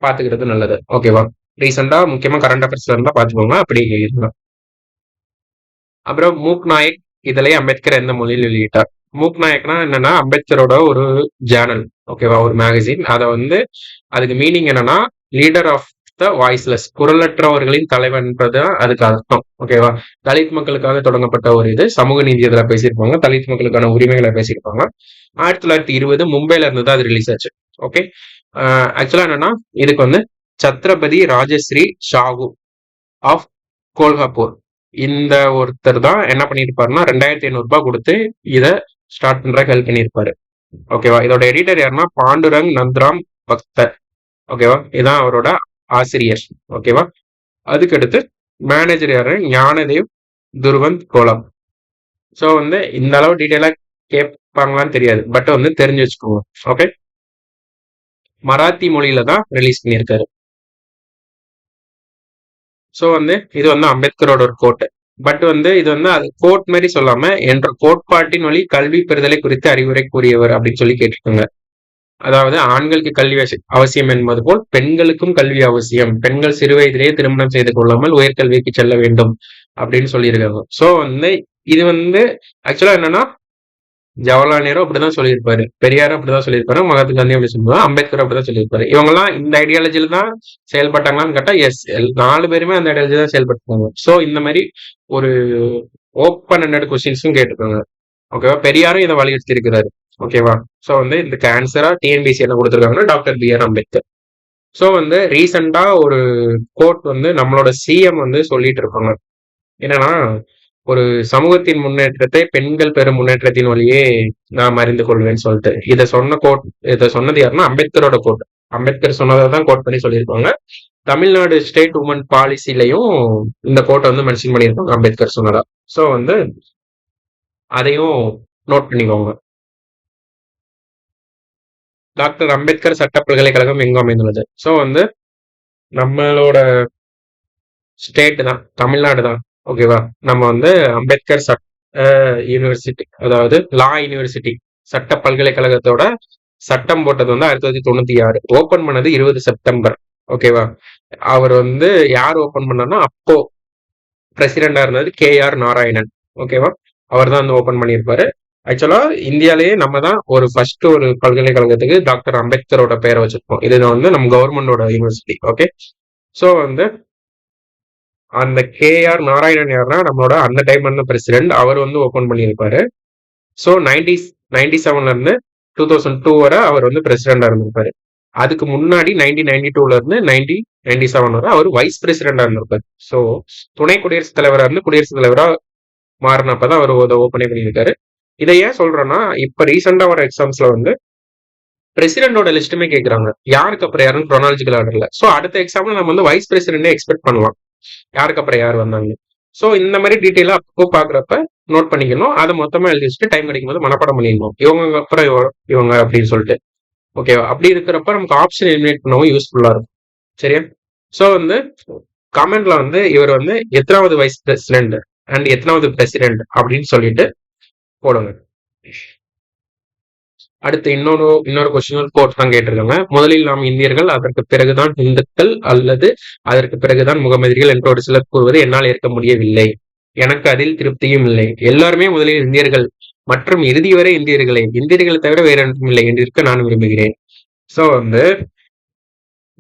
பாத்துக்கிறது நல்லது. ஓகேவா? ரீசெண்டா முக்கியமா கரண்ட் அஃபேர்ஸ்ல இருந்தா பாத்துக்கோங்க, அப்படி இருந்தா. அப்புறம் மூக் நாயக் இதழை அம்பேத்கர் எந்த மொழியில் வெளியிட்டார்? மூக் நாயக்னா என்னன்னா அம்பேத்கரோட ஒரு ஜேர்னல், ஓகேவா, ஒரு மேகசின். அதை வந்து அதுக்கு மீனிங் என்னன்னா லீடர் ஆஃப் த வாய்ஸ்லெஸ், குரலற்றவர்களின் தலைவன்றது அதுக்கு அர்த்தம். ஓகேவா? தலித் மக்களுக்காக தொடங்கப்பட்ட ஒரு இது. சமூக நீதி இதுல பேசியிருப்பாங்க, தலித் மக்களுக்கான உரிமைகளை பேசியிருப்பாங்க. 1920 மும்பைல இருந்து தான் அது ரிலீஸ் ஆச்சு. ஓகே, ஆக்சுவலா என்னன்னா இதுக்கு வந்து சத்ரபதி ராஜஸ்ரீ ஷாகு ஆஃப் கோல்ஹாப்பூர், இந்த ஒருத்தர் தான் என்ன பண்ணிருப்பாருன்னா 2500 ரூபாய் கொடுத்து இதை ஸ்டார்ட் பண்ற ஹெல்ப் பண்ணியிருப்பாரு. ஓகேவா? இதோட எடிட்டர் யாருன்னா பாண்டுரங் நந்த்ராம் பக்தர். ஓகேவா? இதான் அவரோட ஆசிரியர். ஓகேவா? அதுக்கடுத்து மேனேஜர் யாரு? ஞானதேவ் துருவந்த் கோலம். ஸோ வந்து இந்த அளவு டீட்டெயிலா கேட்பாங்களான்னு தெரியாது, பட் வந்து தெரிஞ்சு வச்சுக்கோங்க. ஓகே, மராத்தி மொழியில தான் ரிலீஸ் பண்ணியிருக்காரு. ஸோ வந்து இது வந்து அம்பேத்கரோட ஒரு கோட். பட் வந்து இது வந்து அது கோட் மாதிரி சொல்லாம என்ற கோட்பாட்டின் வழி கல்வி பெறுதலை குறித்து அறிவுரை கூறியவர் அப்படின்னு சொல்லி கேட்டிருக்காங்க. அதாவது ஆண்களுக்கு கல்வி அவசியம் என்பது போல் பெண்களுக்கும் கல்வி அவசியம், பெண்கள் சிறு வயதிலேயே திருமணம் செய்து கொள்ளாமல் உயர்கல்விக்கு செல்ல வேண்டும் அப்படின்னு சொல்லியிருக்காங்க. ஸோ வந்து இது வந்து ஆக்சுவலா என்னன்னா ஜவஹர்லால் நேரு அப்படிதான் சொல்லியிருப்பாரு, பெரியாரும் அப்படிதான் சொல்லியிருப்பாரு, மகாத்மா காந்தி அப்படி சொல்லுவாங்க, அம்பேத்கர் அப்படிதான் சொல்லியிருப்பாரு. இவங்க எல்லாம் இந்த ஐடியாலஜில தான் செயல்பட்டாங்களான்னு கேட்டா எஸ், 4 பேருமே அந்த ஐடியாலஜி தான் செயல்பட்டாங்க. ஸோ இந்த மாதிரி ஒரு ஓப்பன் ஹெண்டட் கொஸ்டின்ஸும் கேட்டிருக்காங்க. ஓகேவா? பெரியாரும் இதை வலியுறுத்தி இருக்கிறாரு. ஓகேவா? ஸோ வந்து இதுக்கு ஆன்சரா டிஎன்பிசி என்ன கொடுத்துருக்காங்கன்னா டாக்டர் BR அம்பேத்கர். ஸோ வந்து ரீசெண்டா ஒரு கோட் வந்து நம்மளோட சிஎம் வந்து சொல்லிட்டு இருப்பாங்க. என்னன்னா, ஒரு சமூகத்தின் முன்னேற்றத்தை பெண்கள் பெரும் முன்னேற்றத்தின் வழியே நான் அறிந்து கொள்வேன்னு சொல்லிட்டு இதை சொன்னது யாருன்னா அம்பேத்கரோட கோட். அம்பேத்கர் சொன்னதை தான் கோட் பண்ணி சொல்லியிருப்பாங்க. தமிழ்நாடு ஸ்டேட் உமன் பாலிசிலையும் இந்த கோட்டை வந்து மென்ஷன் பண்ணியிருப்பாங்க அம்பேத்கர் சொன்னதா. ஸோ வந்து அதையும் நோட் பண்ணிக்கோங்க. டாக்டர் அம்பேத்கர் சட்ட பல்கலைக்கழகம் எங்க அமைந்துள்ளது? ஸோ வந்து நம்மளோட ஸ்டேட் தான், தமிழ்நாடு தான். ஓகேவா? நம்ம வந்து அம்பேத்கர் யூனிவர்சிட்டி, அதாவது லா யூனிவர்சிட்டி சட்ட பல்கலைக்கழகத்தோட சட்டம் போட்டது வந்து 1996, ஓபன் பண்ணது 20 செப்டம்பர். ஓகேவா? அவர் வந்து யார் ஓபன் பண்ணார்னா அப்போ பிரசிடென்டா இருந்தது KR நாராயணன். ஓகேவா? அவர் தான் வந்து ஓபன் பண்ணியிருப்பாரு. ஆக்சுவலா இந்தியாலேயே நம்ம தான் ஒரு ஃபர்ஸ்ட் ஒரு பல்கலைக்கழகத்துக்கு டாக்டர் அம்பேத்கரோட பேரை வச்சிருக்கோம். இது வந்து நம்ம கவர்மெண்டோட யூனிவர்சிட்டி. ஓகே, ஸோ வந்து அந்த KR நாராயணன் யாருன்னா நம்மளோட அந்த டைம் வந்து பிரசிடென்ட், அவர் வந்து ஓபன் பண்ணியிருப்பாரு. ஸோ 1997ல இருந்து 2002 வரை அவர் வந்து பிரசிடென்டா இருந்திருப்பாரு. அதுக்கு முன்னாடி 1992ல இருந்து 1997 வரை அவர் வைஸ் பிரசிடென்டா இருந்திருப்பாரு. ஸோ துணை குடியரசுத் தலைவரா இருந்து குடியரசுத் தலைவரா மாறினப்பதான் அவர் ஓப்பனே பண்ணியிருக்காரு. இதை ஏன் சொல்றேன்னா, இப்ப ரீசெண்டா வர எக்ஸாம்ஸ்ல வந்து பிரசிடென்டோட லிஸ்ட்டுமே கேக்குறாங்க. யாருக்கு அப்புறம் யாருன்னு chronological ஆர்டர்ல. சோ அடுத்த எக்ஸாம்ல நம்ம வந்து வைஸ் பிரசிடென்டே எக்ஸ்பெக்ட் பண்ணலாம். யாருக்கு அப்புறம் யார் வந்தாங்க. சோ இந்த மாதிரி டீட்டெயிலா அப்போ பாக்குறப்ப நோட் பண்ணிக்கணும். அதை மொத்தமா எழுதி வச்சுட்டு டைம் கிடைக்கும் போது மனப்பாடம் பண்ணிடணும். இவங்க அப்புறம் இவங்க அப்படின்னு சொல்லிட்டு. ஓகேவா? அப்படி இருக்கிறப்ப நமக்கு ஆப்ஷன் எலிமினேட் பண்ணவும் யூஸ்ஃபுல்லா இருக்கும். சரியா? சோ வந்து கமெண்ட்ல வந்து இவர் வந்து எத்தனாவது வைஸ் பிரசிடென்ட் அண்ட் எத்தனாவது பிரசிடென்ட் அப்படின்னு சொல்லிட்டு போடுங்க. அடுத்து இன்னொரு கொஸ்டின் கோட் தான் கேட்டிருக்காங்க. முதலில் நாம் இந்தியர்கள், அதற்கு பிறகுதான் இந்துக்கள் அல்லது அதற்கு பிறகுதான் முகமதியர்கள் என்று ஒரு சிலர் கூறுவது என்னால் ஏற்க முடியவில்லை. எனக்கு அதில் திருப்தியும் இல்லை. எல்லாருமே முதலில் இந்தியர்கள் மற்றும் இறுதி வரை இந்தியர்களை தவிர வேற ஒன்றும் இல்லை என்று இருக்க நான் விரும்புகிறேன். சோ வந்து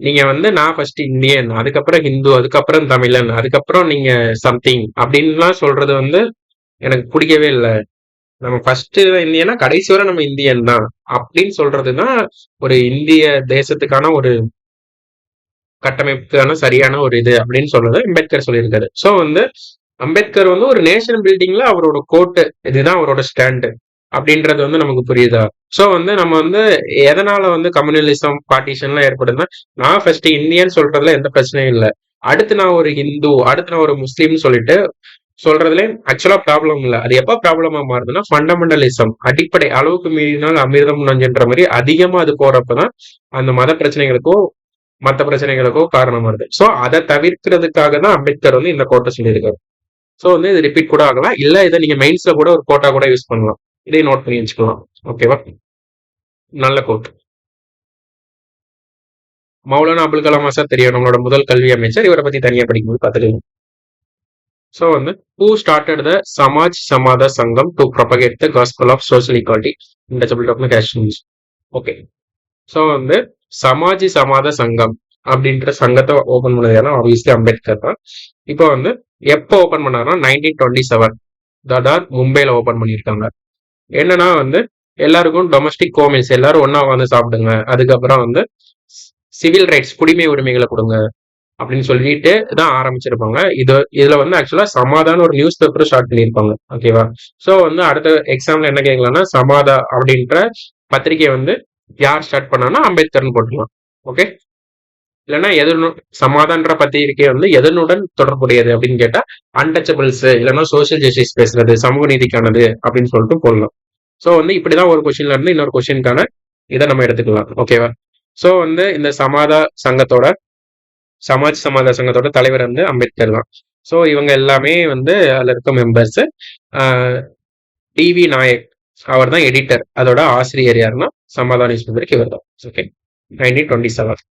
நீங்க வந்து நான் ஃபர்ஸ்ட் இந்தியன், அதுக்கப்புறம் ஹிந்து, அதுக்கப்புறம் தமிழன், அதுக்கப்புறம் நீங்க சம்திங் அப்படின்லாம் சொல்றது வந்து எனக்கு பிடிக்கவே இல்லை. நம்ம ஃபர்ஸ்ட் இந்தியனா கடைசி வரை நம்ம இந்தியன் தான் அப்படின்னு சொல்றதுதான் ஒரு இந்திய தேசத்துக்கான ஒரு கட்டமைப்புக்கான சரியான ஒரு இது அப்படின்னு சொல்றது அம்பேத்கர் சொல்லியிருக்காரு. சோ வந்து அம்பேத்கர் வந்து ஒரு நேஷன் பில்டிங்ல அவரோட கோட்டு இதுதான் அவரோட ஸ்டாண்டு அப்படின்றது வந்து நமக்கு புரியுதா? சோ வந்து நம்ம வந்து எதனால வந்து கம்யூனலிசம் பார்ட்டிஷன்லாம் ஏற்படுதுன்னா, நான் ஃபர்ஸ்ட் இந்தியன் சொல்றதுல எந்த பிரச்சனையும் இல்லை. அடுத்து நான் ஒரு ஹிந்து, அடுத்து நான் ஒரு முஸ்லீம்னு சொல்லிட்டு சொல்றதுல ஆக்சுவலா ப்ராப்ளம் இல்ல. அது எப்ப ப்ராப்ளமா மாறுதுன்னா ஃபண்டமெண்டலிசம், அடிப்படை அளவுக்கு மீறினால் அமிர்தம் நஞ்சுன்ற மாதிரி அதிகமா அது போறப்பதான் அந்த மத பிரச்சனைகளுக்கோ மத்த பிரச்சனைகளுக்கோ காரணம் வருது. சோ அதை தவிர்க்கிறதுக்காக தான் அம்பேத்கர் வந்து இந்த கோட்டை சொல்லியிருக்காரு. சோ வந்து இது ரிப்பீட் கூட ஆகலாம், இல்ல இதை நீங்க மெயின்ஸ்ல கூட ஒரு கோட்டா கூட யூஸ் பண்ணலாம். இதை நோட் பண்ணி வச்சுக்கலாம். ஓகேவா? நல்ல கோட். மௌலானா அபுல் கலாம் ஆசாத் தெரியும், நம்மளோட முதல் கல்வி அமைச்சர். இவரை பத்தி தனியா படிக்கும்போது பார்த்துக்கலாம். So வந்து who started the Samaj Samada Sangam to propagate the gospel of social equality in the communications. Okay. So வந்து சமாஜி சமாத சங்கம் அப்படின்ற சங்கத்தை ஓபன் பண்ணது ஏன்னா ஆப்வியஸ்லி அம்பேத்கர் தான். இப்போ வந்து எப்போ ஓபன் பண்ணாருன்னா 1927 தடார் மும்பைல ஓபன் பண்ணியிருக்காங்க. என்னன்னா வந்து எல்லாருக்கும் டொமஸ்டிக் கோமில்ஸ் எல்லாரும் ஒன்னா வந்து சாப்பிடுங்க, அதுக்கப்புறம் வந்து சிவில் ரைட்ஸ் குடிமை உரிமைகளை கொடுங்க அப்படின்னு சொல்லிட்டு தான் ஆரம்பிச்சிருப்பாங்க. இதுல வந்து ஆக்சுவலா சமாதான ஒரு நியூஸ் பேப்பர் ஸ்டார்ட் பண்ணியிருப்பாங்க. ஓகேவா? சோ வந்து அடுத்த எக்ஸாம்ல என்ன கேட்கலாம்னா சமாதா அப்படின்ற பத்திரிகை வந்து யார் ஸ்டார்ட் பண்ணான்னா அம்பேத்கர்னு போட்டுக்கலாம். ஓகே. இல்லைன்னா சமாதான்ற பத்திரிகை வந்து எதனுடன் தொடர்புடையது அப்படின்னு கேட்டா அன்டச்சபிள்ஸ், இல்லைன்னா சோசியல் ஜஸ்டிஸ் பேசுறது, சமூக நீதிக்கானது அப்படின்னு சொல்லிட்டு போடலாம். சோ வந்து இப்படிதான் ஒரு கொஸ்டின்ல இருந்து இன்னொரு கொஸ்டினுக்கான இதை நம்ம எடுத்துக்கலாம். ஓகேவா? சோ வந்து இந்த சமாஜ் சமாதா சங்கத்தோட தலைவர் வந்து அம்பேத்கர் தான். ஸோ இவங்க எல்லாமே வந்து அதுல இருக்க மெம்பர்ஸ். டிவி நாயக் அவர் தான் எடிட்டர். அதோட ஆசிரியர் யாருன்னா சமாதா நியூஸ் பேப்பருக்கு இவர் தான். ஓகே. 1927.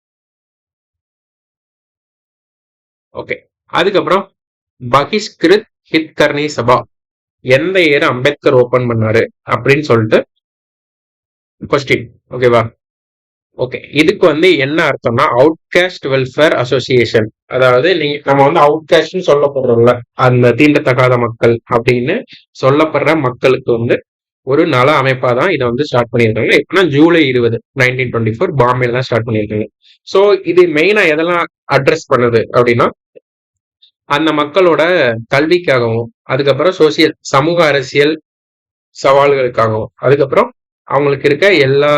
ஓகே. அதுக்கப்புறம் பகிஷ்கிருத் ஹித்கர்னி சபா எந்த இயர் அம்பேத்கர் ஓபன் பண்ணாரு அப்படின்னு சொல்லிட்டு கொஸ்டின். ஓகேவா? ஓகே. இதுக்கு வந்து என்ன அர்த்தம்னா அவுட்காஸ்ட் வெல்ஃபேர் அசோசியேஷன். அதாவது நம்ம வந்து அவுட்காஸ்ட்னு சொல்லப்படுறோம்ல, அந்த தீண்டத்தகாத மக்கள் அப்படின்னு சொல்லப்படுற மக்களுக்கு வந்து ஒரு நல அமைப்பா தான் இதை வந்து ஸ்டார்ட் பண்ணியிருக்காங்க. இப்பனா ஜூலை 20 1924 பாம்பேல தான் ஸ்டார்ட் பண்ணியிருக்காங்க. ஸோ இது மெயினா எதெல்லாம் அட்ரஸ் பண்ணுது அப்படின்னா அந்த மக்களோட கல்விக்காகவும், அதுக்கப்புறம் சமூக அரசியல் சவால்களுக்காகவும், அதுக்கப்புறம் அவங்களுக்கு இருக்க எல்லா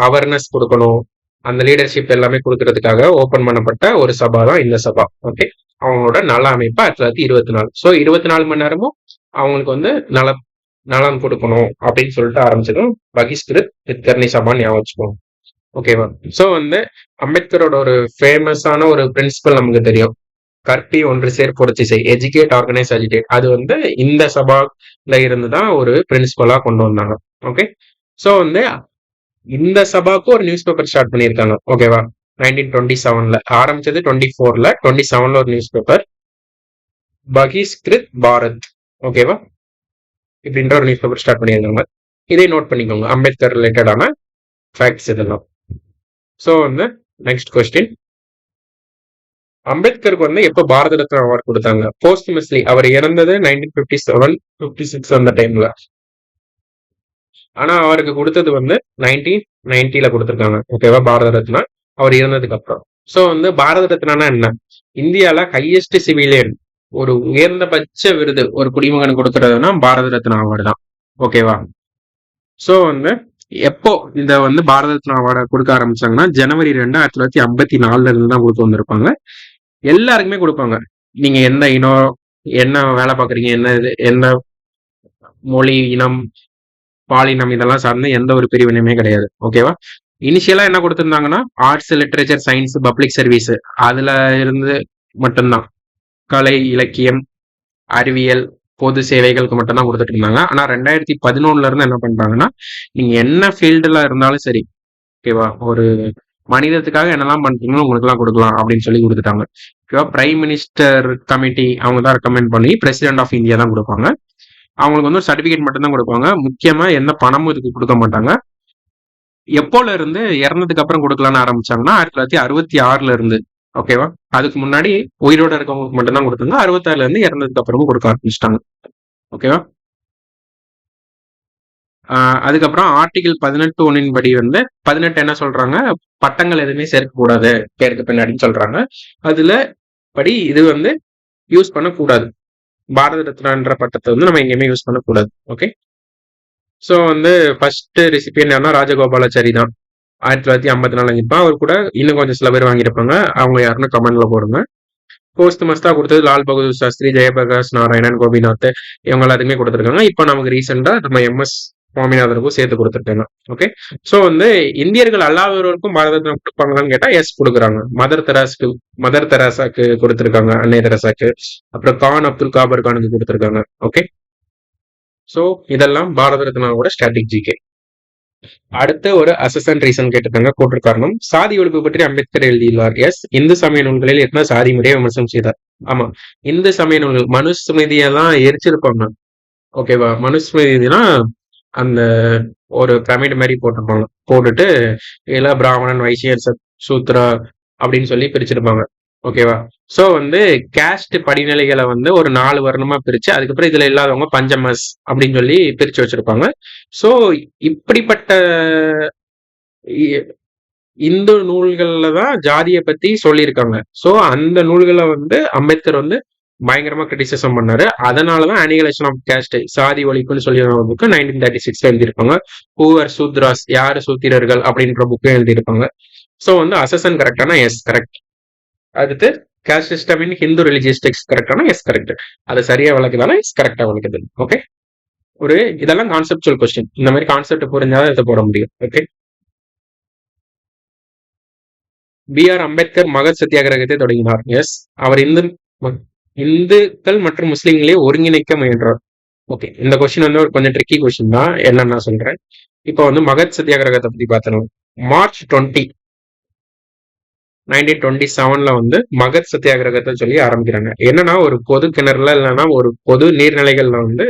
அவேர்னஸ் கொடுக்கணும், அந்த லீடர்ஷிப் எல்லாமே கொடுக்கறதுக்காக ஓபன் பண்ணப்பட்ட ஒரு சபா தான் இந்த சபா. ஓகே. அவங்களோட நல அமைப்பு 1924. ஸோ 24 மணி நேரமும் அவங்களுக்கு வந்து நலம் கொடுக்கணும் அப்படின்னு சொல்லிட்டு ஆரம்பிச்சதும் பகிஷ்கிருத் ஹித்கர்னி சபான்னு ஞாபகம் வச்சுக்கோங்க. ஓகேவா? ஸோ வந்து அம்பேத்கரோட ஒரு ஃபேமஸான ஒரு பிரின்சிபல் நமக்கு தெரியும், கற்பி ஒன்று சேர் புரட்சி செய், எஜுகேட் ஆர்கனைஸ் அஜிடேட். அது வந்து இந்த சபால இருந்து தான் ஒரு பிரின்சிபலா கொண்டு வந்தாங்க. ஓகே. சோ வந்து இந்த சபாக்கு ஒரு நியூஸ் பேப்பர் ஸ்டார்ட் பண்ணியிருக்காங்க. ஓகேவா? 1927ல ஆரம்பிச்சது, 24ல 27ல ஒரு நியூஸ் பேப்பர் பகிஷ்கிருத் பாரத். ஓகேவா? இப்படின்ற ஒரு நியூஸ் பேப்பர் ஸ்டார்ட் பண்ணியிருக்காங்க. இதை நோட் பண்ணிக்கோங்க, அம்பேத்கர் ரிலேட்டடான ஃபேக்ட்ஸ் இதெல்லாம். ஸோ வந்து நெக்ஸ்ட் கொஸ்டின், அம்பேத்கருக்கு வந்து எப்போ பாரத ரத்னா அவார்டு கொடுத்தாங்க? போஸ்ட்மஸ்லி. அவர் இறந்தது 1957 56 அந்த டைம்ல. ஆனா அவருக்கு கொடுத்தது வந்து 1990ல கொடுத்துருக்காங்க. ஓகேவா? பாரத ரத்னா அவர் இறந்ததுக்கு அப்புறம். சோ வந்து பாரத ரத்னா என்ன, இந்தியால ஹையஸ்ட் சிவிலியன் ஒரு உயர்ந்தபட்ச விருது ஒரு குடிமகன் கொடுக்கறதுனா பாரத ரத்னா அவார்டு தான். ஓகேவா? ஸோ வந்து எப்போ இத வந்து பாரத ரத்னா அவார்டை கொடுக்க ஆரம்பிச்சாங்கன்னா, ஜனவரி 2 1954 இருந்து தான் கொடுத்து வந்திருப்பாங்க. எல்லாருக்குமே கொடுப்பாங்க. நீங்க எந்த இனம், என்ன வேலை பார்க்குறீங்க, என்ன இது, என்ன மொழி, இனம், பாலினம் இதெல்லாம் சார்ந்து எந்த ஒரு பிரிவினையுமே கிடையாது. ஓகேவா? இனிஷியலா என்ன கொடுத்திருந்தாங்கன்னா, arts, literature, science, public service அதுல இருந்து மட்டும்தான். கலை, இலக்கியம், அறிவியல், பொது சேவைகளுக்கு மட்டும் தான் கொடுத்துட்டு இருந்தாங்க. ஆனா 2011 இருந்து என்ன பண்றாங்கன்னா, நீங்க என்ன ஃபீல்டுல இருந்தாலும் சரி, ஓகேவா, ஒரு மனிதத்துக்காக என்னெல்லாம் பண்றீங்களோ உங்களுக்கு எல்லாம் கொடுக்கலாம் அப்படின்னு சொல்லி கொடுத்துட்டாங்க. ஓகேவா? பிரைம் மினிஸ்டர் கமிட்டி அவங்க தான் ரெக்கமெண்ட் பண்ணி பிரசிடென்ட் ஆஃப் இந்தியா தான் கொடுப்பாங்க. அவங்களுக்கு வந்து ஒரு சர்டிபிகேட் மட்டும் தான் கொடுப்பாங்க. முக்கியமா எந்த பணமும் இதுக்கு கொடுக்க மாட்டாங்க. எப்போல இருந்து இறந்ததுக்கு அப்புறம் கொடுக்கலாம்னு ஆரம்பிச்சாங்கன்னா 1966 இருந்து. ஓகேவா? அதுக்கு முன்னாடி உயிரோட இருக்கவங்களுக்கு மட்டும் தான் கொடுத்தாங்க. 66 இருந்து இறந்ததுக்கு அப்புறமும் கொடுக்க ஆரம்பிச்சிட்டாங்க. ஓகேவா? அதுக்கப்புறம் ஆர்டிகிள் 18(1) படி வந்து 18 என்ன சொல்றாங்க, பட்டங்கள் எதுவுமே சேர்க்கக்கூடாது பேருக்கு பின்னாடின்னு சொல்றாங்க. அதுல படி இது வந்து யூஸ் பண்ணக்கூடாது. பாரத ரத்னான்ற பட்டத்தை வந்து நம்ம எங்கேயுமே யூஸ் பண்ணக்கூடாது. ஓகே. ஸோ வந்து ஃபர்ஸ்ட் ரெசிபியன் யாருன்னா ராஜகோபாலாச்சாரி தான். 1954 இப்போ அவர் கூட இன்னும் கொஞ்சம் சில பேர் வாங்கியிருப்பாங்க. அவங்க யாருன்னு கமெண்ட்ல போடுங்க. போஸ்ட் மஸ்தா கொடுத்தது லால் பகதூர் சாஸ்திரி, ஜெயபிரகாஷ் நாராயணன், கோபிநாத் இவங்க எல்லாத்துக்குமே கொடுத்துருக்காங்க. இப்போ நமக்கு ரீசெண்டா நம்ம MS சுவாமிநாதனுக்கும் சேர்த்து கொடுத்துருக்காங்க. ஓகே. ஸோ வந்து இந்தியர்கள் அல்லாதவர்களுக்கும் பாரத ரத்னா கொடுப்பாங்களான்னு கேட்டா எஸ் கொடுக்குறாங்க. மதர் தெரசாக்கு கொடுத்துருக்காங்க, அன்னை தெரசாக்கு. அப்புறம் கான் அப்துல் காபர் கானுக்கு கொடுத்துருக்காங்க. ஓகே. ஸோ இதெல்லாம் பாரத ரத்னாவோட ஸ்ட்ராட்டஜிக்கு. அடுத்து ஒரு அசசன் ரீசன் கேட்டிருக்காங்க. கூற்று காரணம் சாதி ஒழிப்பு பற்றி அம்பேத்கர் எழுதியுள்ளார். எஸ். இந்து சமய நூல்களில் எத்தனை சாதி முறையை விமர்சனம் செய்தார்? ஆமா, இந்து சமய நூல்கள் மனுஸ்மிருதியை தான் எரிச்சிருப்பாங்க. ஓகேவா? மனுஸ்மிருதினா அந்த ஒரு பிரமிட் மாதிரி போட்டிருப்பாங்க. போட்டுட்டு இதுல பிராமணன், வைசியர், சூத்ரா அப்படின்னு சொல்லி பிரிச்சிருப்பாங்க. ஓகேவா? ஸோ வந்து கேஸ்ட் படிநிலைகளை வந்து ஒரு 4 வருணமா பிரிச்சு அதுக்கப்புறம் இதுல இல்லாதவங்க பஞ்சமஸ் அப்படின்னு சொல்லி பிரிச்சு வச்சிருப்பாங்க. ஸோ இப்படிப்பட்ட இந்து நூல்கள்ல தான் ஜாதியை பத்தி சொல்லியிருக்காங்க. ஸோ அந்த நூல்களை வந்து அம்பேத்கர் வந்து பயங்கரமா கிரிட்டிசிசம் பண்ணாரு. அதனாலதான் அனிகலேஷன் ஆஃப் கேஸ்ட், சாதி ஒழிப்புன்னு சொல்லி புக்கு 1936 எழுதியிருப்பாங்க. ஹூவர் சூத்ராஸ், யாரு சூத்திரர்கள் அப்படின்ற புக்கு எழுதியிருப்பாங்க. ஸோ வந்து அசசன் கரெக்டானா எஸ் கரெக்ட். அடுத்து caste system in Hindu religious text கரெக்டானா எஸ் கரெக்ட். அது சரியா விளக்குதானா எஸ் கரெக்டா விளக்குது. ஓகே. ஒரு இதெல்லாம் கான்செப்டுவல் கொஸ்டின். இந்த மாதிரி கான்செப்ட் புரிஞ்சாதான் இதை போட முடியும். ஓகே. B.R. அம்பேத்கர் மகத் சத்தியாகிரகத்தை தொடங்கினார். எஸ். அவர் இந்துக்கள் மற்றும் முஸ்லிம்களை ஒருங்கிணைக்க முயன்றார். ஓகே. இந்த கொஸ்டின் வந்து ஒரு கொஞ்சம் ட்ரிக்கி கொஸ்டின் தான். என்னன்னு நான் சொல்றேன். இப்போ வந்து மகத் சத்தியாகிரகத்தை பத்தி பார்த்தோம். மார்ச் 20, 1927 வந்து மகத் சத்தியாகிரகத்தை சொல்லி ஆரம்பிக்கிறாங்க. என்னன்னா ஒரு பொது கிணறுல இல்லைன்னா ஒரு பொது நீர்நிலைகள்ல வந்து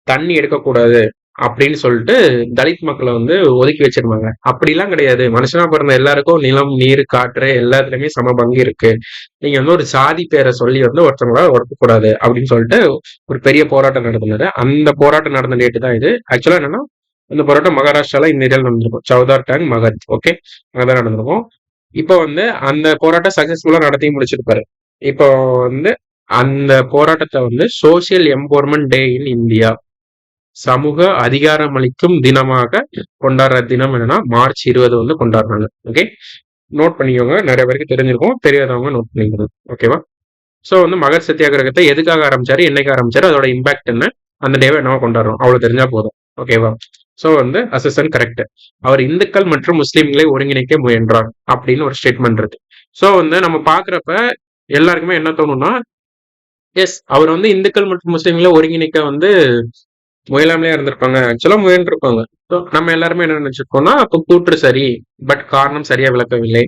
தண்ணி எடுக்கக்கூடாது அப்படின்னு சொல்லிட்டு தலித் மக்களை வந்து ஒதுக்கி வச்சிருந்தாங்க. அப்படிலாம் கிடையாது. மனுஷனா பிறந்த எல்லாருக்கும் நிலம், நீர், காற்று எல்லாத்துலயுமே சம பங்கு இருக்கு. நீங்க வந்து ஒரு சாதி பேரை சொல்லி வந்து ஒருத்தவங்களால ஒடுக்கக்கூடாது அப்படின்னு சொல்லிட்டு ஒரு பெரிய போராட்டம் நடத்தினாரு. அந்த போராட்டம் நடந்த டேட்டு தான் இது. ஆக்சுவலா என்னன்னா இந்த போராட்டம் மகாராஷ்டிரால இந்த ஏரியாவில் நடந்திருக்கும். சௌதார் டேங் மகத். ஓகே. அங்கதான் நடந்திருக்கும். இப்போ வந்து அந்த போராட்டம் சக்சஸ்ஃபுல்லா நடத்தி முடிச்சிருப்பாரு. இப்போ வந்து அந்த போராட்டத்தை வந்து social empowerment day in India, சமூக அதிகாரமளிக்கும் தினமாக கொண்டாடுற தினம் என்னன்னா மார்ச் 20 வந்து கொண்டாடுறாங்க. ஓகே. நோட் பண்ணிக்கோங்க. நிறைய பேருக்கு தெரிஞ்சிருக்கும், தெரியாதவங்க நோட் பண்ணிக்கணும். ஓகேவா? ஸோ வந்து மகர் சத்தியாகிரகத்தை எதுக்காக ஆரம்பிச்சாரு, என்னைக்கு ஆரம்பிச்சாரு, அதோட இம்பாக்ட் என்ன, அந்த டேவை என்னவா கொண்டாடுறோம், அவ்வளவு தெரிஞ்சா போதும். ஓகேவா? ஸோ வந்து அசசன் கரெக்ட். அவர் இந்துக்கள் மற்றும் முஸ்லிம்களை ஒருங்கிணைக்க முயன்றார் அப்படின்னு ஒரு ஸ்டேட்மெண்ட் இருக்கு. ஸோ வந்து நம்ம பாக்குறப்ப எல்லாருக்குமே என்ன தோணும்னா, எஸ், அவர் வந்து இந்துக்கள் மற்றும் முஸ்லிம்களை ஒருங்கிணைக்க வந்து முயலாமலே இருந்திருப்பாங்க. ஆக்சுவலா முயன்றிருப்பாங்க. நம்ம எல்லாருமே என்ன நினைச்சிருக்கோம்னா, அப்ப கூற்று சரி, பட் காரணம் சரியா விளக்கவில்லை,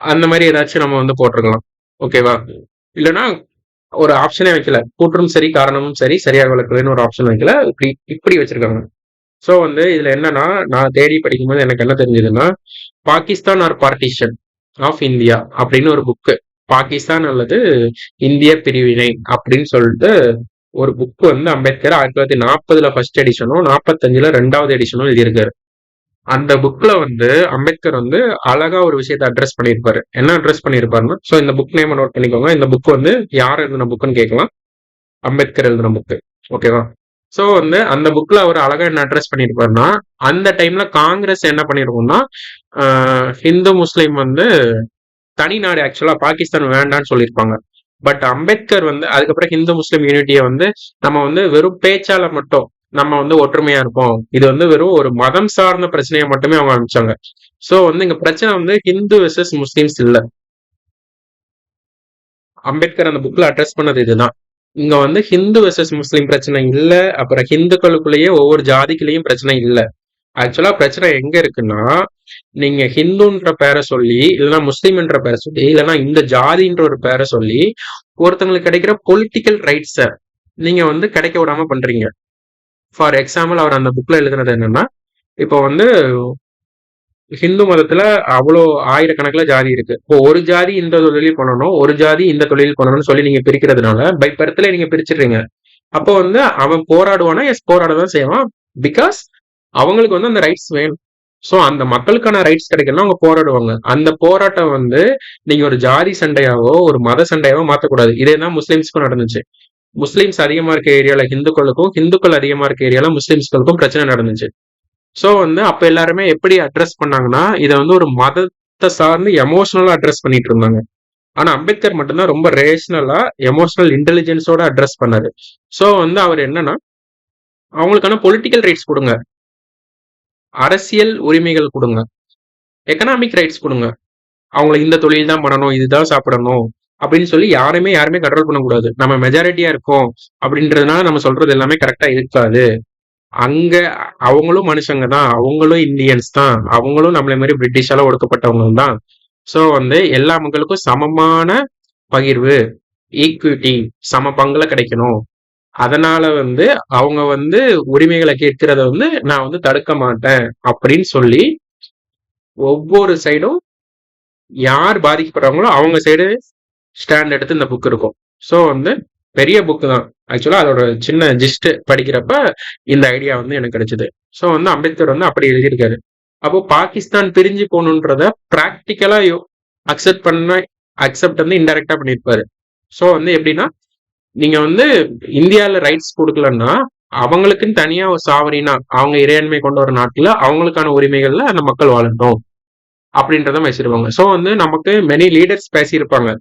அந்த மாதிரி ஏதாச்சும் நம்ம வந்து போட்டிருக்கலாம். ஓகேவா? இல்லைன்னா ஒரு ஆப்ஷனே வைக்கல, கூற்றும் சரி காரணமும் சரி சரியாக விளக்கலைன்னு ஒரு ஆப்ஷன் வைக்கல, இப்படி வச்சிருக்காங்க. ஸோ வந்து இதுல என்னன்னா, நான் தேடி படிக்கும்போது எனக்கு என்ன தெரிஞ்சதுன்னா, Pakistan or partition of India அப்படின்னு ஒரு புக்கு, பாகிஸ்தான் அல்லது இந்திய பிரிவினை அப்படின்னு சொல்லிட்டு ஒரு புக் வந்து அம்பேத்கர் 1940 ஃபர்ஸ்ட் எடிஷனும் 45 2வது எடிஷனும் எழுதியிருக்காரு. அந்த புக்ல வந்து அம்பேத்கர் வந்து அழகா ஒரு விஷயத்தை அட்ரஸ் பண்ணியிருப்பாரு. என்ன அட்ரஸ் பண்ணியிருப்பாருன்னா, ஸோ இந்த புக் நேம் நோட் பண்ணிக்கோங்க. இந்த புக் வந்து யார் எழுதின புக்குன்னு கேட்கலாம். அம்பேத்கர் எழுதின புக்கு. ஓகேவா? சோ வந்து அந்த புக்ல அவர் அழகா என்ன அட்ரஸ் பண்ணிருப்பாருன்னா, அந்த டைம்ல காங்கிரஸ் என்ன பண்ணிருக்கும்னா, ஹிந்து முஸ்லீம் வந்து தனி நாடு ஆக்சுவலா பாகிஸ்தான் வேண்டாம்னு சொல்லியிருப்பாங்க. பட் அம்பேத்கர் வந்து அதுக்கப்புறம் ஹிந்து முஸ்லீம் யூனிட்டியை வந்து நம்ம வந்து வெறும் பேச்சால மட்டும் நம்ம வந்து ஒற்றுமையா இருப்போம். இது வந்து வெறும் ஒரு மதம் சார்ந்த பிரச்சனையை மட்டுமே அவங்க அனுப்பிச்சாங்க. சோ வந்து இங்க பிரச்சனை வந்து ஹிந்து வெர்சஸ் முஸ்லிம்ஸ் இல்ல. அம்பேத்கர் அந்த புக்ல அட்ரஸ் பண்ணது இதுதான். இங்க வந்து ஹிந்து வெர்சஸ் முஸ்லீம் பிரச்சனை இல்ல. அப்புறம் ஹிந்துக்களுக்குள்ளேயே ஒவ்வொரு ஜாதிக்குள்ளேயும் பிரச்சனை இல்ல. ஆக்சுவலா பிரச்சனை எங்க இருக்குன்னா, நீங்க ஹிந்துன்ற பேரை சொல்லி, இல்லைன்னா முஸ்லீம்ன்ற பேரை சொல்லி, இல்லைன்னா இந்த ஜாதின்ற ஒரு பேரை சொல்லி, ஒருத்தங்களுக்கு கிடைக்கிற பொலிட்டிக்கல் ரைட்ஸ நீங்க வந்து கிடைக்க விடாம பண்றீங்க. ஃபார் எக்ஸாம்பிள் அவர் அந்த புக்ல எழுதுனது என்னன்னா, இப்போ வந்து ஹிந்து மதத்துல அவ்வளோ ஆயிரக்கணக்கில் ஜாதி இருக்கு. இப்போ ஒரு ஜாதி இந்த தொழில் பண்ணணும், ஒரு ஜாதி இந்த தொழில் பண்ணணும்னு சொல்லி நீங்க பிரிக்கிறதுனால பை பர்த்ல நீங்க பிரிச்சிடுறீங்க. அப்போ வந்து அவன் போராடுவானா? எஸ், போராட தான் செய்வான். பிகாஸ் அவங்களுக்கு வந்து அந்த ரைட்ஸ் வேணும். சோ அந்த மக்களுக்கான ரைட்ஸ் கிடைக்கணும்னா அவங்க போராடுவாங்க. அந்த போராட்டம் வந்து நீங்க ஒரு ஜாதி சண்டையாவோ ஒரு மத சண்டையாவோ மாத்தக்கூடாது. இதே தான் முஸ்லிம்ஸ்க்கும் நடந்துச்சு. முஸ்லிம்ஸ் அதிகமா இருக்க ஏரியால ஹிந்துக்களுக்கும், ஹிந்துக்கள் அதிகமா இருக்க ஏரியால முஸ்லிம்ஸ்களுக்கும் பிரச்சனை நடந்துச்சு. சோ வந்து அப்ப எல்லாருமே எப்படி அட்ரஸ் பண்ணாங்கன்னா, இதை வந்து ஒரு மதத்தை சார்ந்து எமோஷனலா அட்ரஸ் பண்ணிட்டு இருந்தாங்க. ஆனா அம்பேத்கர் மட்டும்தான் ரொம்ப ரேஷனலா எமோஷனல் இன்டெலிஜென்ஸோட அட்ரஸ் பண்ணாரு. சோ வந்து அவர் என்னன்னா, அவங்களுக்கான பொலிட்டிக்கல் ரைட்ஸ் கொடுங்க, அரசியல் உரிமைகள் கொடுங்க, எக்கனாமிக் ரைட்ஸ் கொடுங்க. அவங்கள இந்த தொழில் தான் பண்ணணும், இதுதான் சாப்பிடணும் அப்படின்னு சொல்லி யாருமே கண்ட்ரோல் பண்ணக்கூடாது. நம்ம மெஜாரிட்டியா இருக்கோம் அப்படின்றதுனால நம்ம சொல்றது எல்லாமே கரெக்டா இருக்காது. அங்க அவங்களும் மனுஷங்க தான், அவங்களும் இந்தியன்ஸ் தான், அவங்களும் நம்மள மாதிரி பிரிட்டிஷால ஒடுக்கப்பட்டவங்க தான். சோ வந்து எல்லா மக்களுக்கும் சமமான பகிர்வு, ஈக்விட்டி, சம பங்குல கிடைக்கணும். அதனால வந்து அவங்க வந்து உரிமைகளை கேட்கிறத வந்து நான் வந்து தடுக்க மாட்டேன் அப்படின்னு சொல்லி ஒவ்வொரு சைடும் யார் பாதிக்கப்படுறாங்களோ அவங்க சைடு ஸ்டாண்ட் எடுத்து இந்த புக் இருக்கும். ஸோ வந்து பெரிய புக்கு தான். ஆக்சுவலா அதோட சின்ன ஜிஸ்ட் படிக்கிறப்ப இந்த ஐடியா வந்து எனக்கு கிடைச்சது. ஸோ வந்து அம்பேத்கர் வந்து அப்படி எழுதியிருக்காரு. அப்போ பாகிஸ்தான் பிரிஞ்சு போகணுன்றத ப்ராக்டிக்கலா அக்செப்ட் வந்து இன்டைரக்டா பண்ணியிருப்பாரு. ஸோ வந்து எப்படின்னா, நீங்க வந்து இந்தியாவில் ரைட்ஸ் கொடுக்கலன்னா அவங்களுக்குன்னு தனியா ஒரு சாவரினா அவங்க இறையாண்மை கொண்ட ஒரு நாட்டுல அவங்களுக்கான உரிமைகள்ல அந்த மக்கள் வாழட்டும் அப்படின்றத பேசிருப்பாங்க. ஸோ வந்து நமக்கு மெனி லீடர்ஸ் பேசியிருப்பாங்க.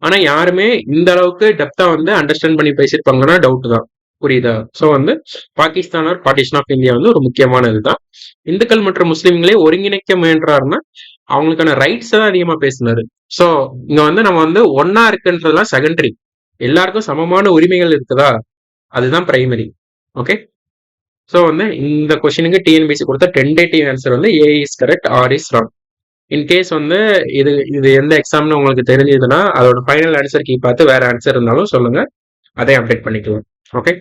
ஆனா யாருமே இந்த அளவுக்கு டெப்தா வந்து அண்டர்ஸ்டாண்ட் பண்ணி பேசியிருப்பாங்கன்னா டவுட் தான். புரியுதா? ஸோ வந்து Pakistan or partition of India வந்து ஒரு முக்கியமான இதுதான். இந்துக்கள் மற்றும் முஸ்லிம்களே ஒருங்கிணைக்க முயன்றாருன்னா அவங்களுக்கான ரைட்ஸ் தான் அதிகமா பேசினாரு. ஸோ இங்க வந்து நம்ம வந்து ஒன்னா இருக்குன்றதுலாம் செகண்டரி. எல்லாருக்கும் சமமான உரிமைகள் இருக்குதா, அதுதான் பிரைமரி. ஓகே. ஸோ வந்து இந்த கொஸ்டினுக்கு டிஎன்பிசி கொடுத்த டென்டேட்டிவ் ஆன்சர் வந்து A is correct, R is wrong. In case வந்து இது இது எந்த எக்ஸாம்னு உங்களுக்கு தெரிஞ்சதுன்னா அதோட ஃபைனல் ஆன்சர் கீ பார்த்து வேற ஆன்சர் இருந்தாலும் சொல்லுங்க, அதை அப்டேட் பண்ணிக்கலாம். ஓகே.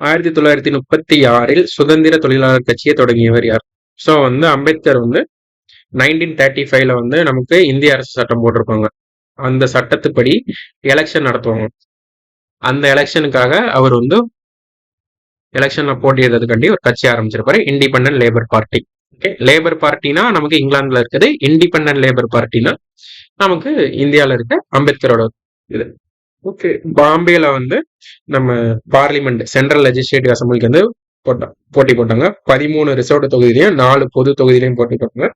1936 சுதந்திர தொழிலாளர் கட்சியை தொடங்கியவர் யார்? ஸோ வந்து அம்பேத்கர் வந்து 1935 வந்து நமக்கு இந்திய அரசு சட்டம் போட்டிருப்பாங்க. அந்த சட்டத்துப்படி எலெக்ஷன் நடத்துவாங்க. அந்த எலெக்ஷனுக்காக அவர் வந்து எலெக்ஷன்ல போட்டியிடுறதுக்காண்டி ஒரு கட்சி ஆரம்பிச்சிருப்பாரு, independent labour party. Okay. Labour பார்ட்டினா நமக்கு இங்கிலாந்துல இருக்குது, இண்டிபெண்டன்ட் லேபர் பார்ட்டினா நமக்கு இந்தியாவில் இருக்க அம்பேத்கரோட இது. ஓகே. பாம்பேல வந்து நம்ம பார்லிமெண்ட் சென்ட்ரல் லெஜிஸ்லேட்டிவ் அசம்பிளிக்கு வந்து போட்டி போட்டாங்க. 13 ரிசர்வ் தொகுதியிலையும் 4 பொது தொகுதியிலையும் போட்டி போட்டாங்க.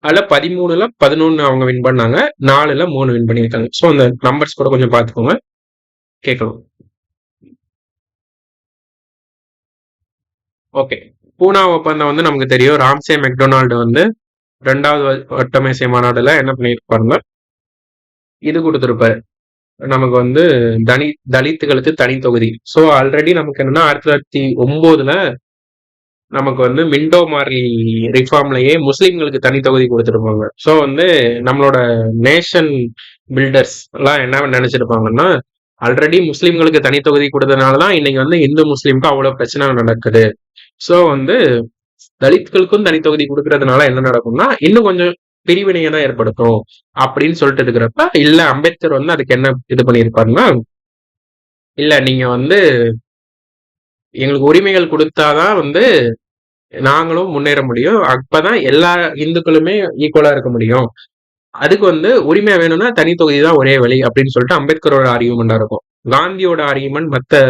அதுல 13ல 11 அவங்க வின் பண்ணாங்க, 4ல 3 வின் பண்ணியிருக்காங்க. ஸோ அந்த நம்பர்ஸ் கூட கொஞ்சம் பார்த்துக்கோங்க, கேட்கலாம். ஓகே. பூனா ஒப்பந்தம் வந்து நமக்கு தெரியும். ராம்சே மெக்டொனால்டு வந்து 2வது வட்டமேசை மாநாடுல என்ன பண்ணியிருப்பாருங்க, இது கொடுத்திருப்பாரு நமக்கு வந்து தலித்துகளுக்கு தனி தொகுதி. ஸோ ஆல்ரெடி நமக்கு என்னன்னா 1909ல நமக்கு வந்து மிண்டோ மார்லி ரிஃபார்ம்லயே முஸ்லிம்களுக்கு தனி தொகுதி கொடுத்துருப்பாங்க. ஸோ வந்து நம்மளோட நேஷன் பில்டர்ஸ் எல்லாம் என்ன நினைச்சிருப்பாங்கன்னா, ஆல்ரெடி முஸ்லிம்களுக்கு தனி தொகுதி கொடுத்ததுனாலதான் இன்னைக்கு வந்து இந்து முஸ்லிம்க்கு அவ்வளவு பிரச்சனை நடக்குது. ஸோ வந்து தலித்களுக்கும் தனி தொகுதி கொடுக்கறதுனால என்ன நடக்கும்னா இன்னும் கொஞ்சம் பிரிவினையை தான் ஏற்படுத்தும் அப்படின்னு சொல்லிட்டு இருக்கிறப்ப, இல்ல அம்பேத்கர் வந்து அதுக்கு என்ன இது பண்ணியிருப்பாருன்னா, இல்ல நீங்க வந்து எங்களுக்கு உரிமைகள் கொடுத்தாதான் வந்து நாங்களும் முன்னேற முடியும், அப்பதான் எல்லா இந்துக்களுமே ஈக்குவலா இருக்க முடியும், அதுக்கு வந்து உரிமை வேணும்னா தனி தொகுதி தான் ஒரே வழி அப்படின்னு சொல்லிட்டு அம்பேத்கரோட ஆர்கியூமெண்டா இருக்கும். காந்தியோட ஆர்கியூமெண்ட் மற்ற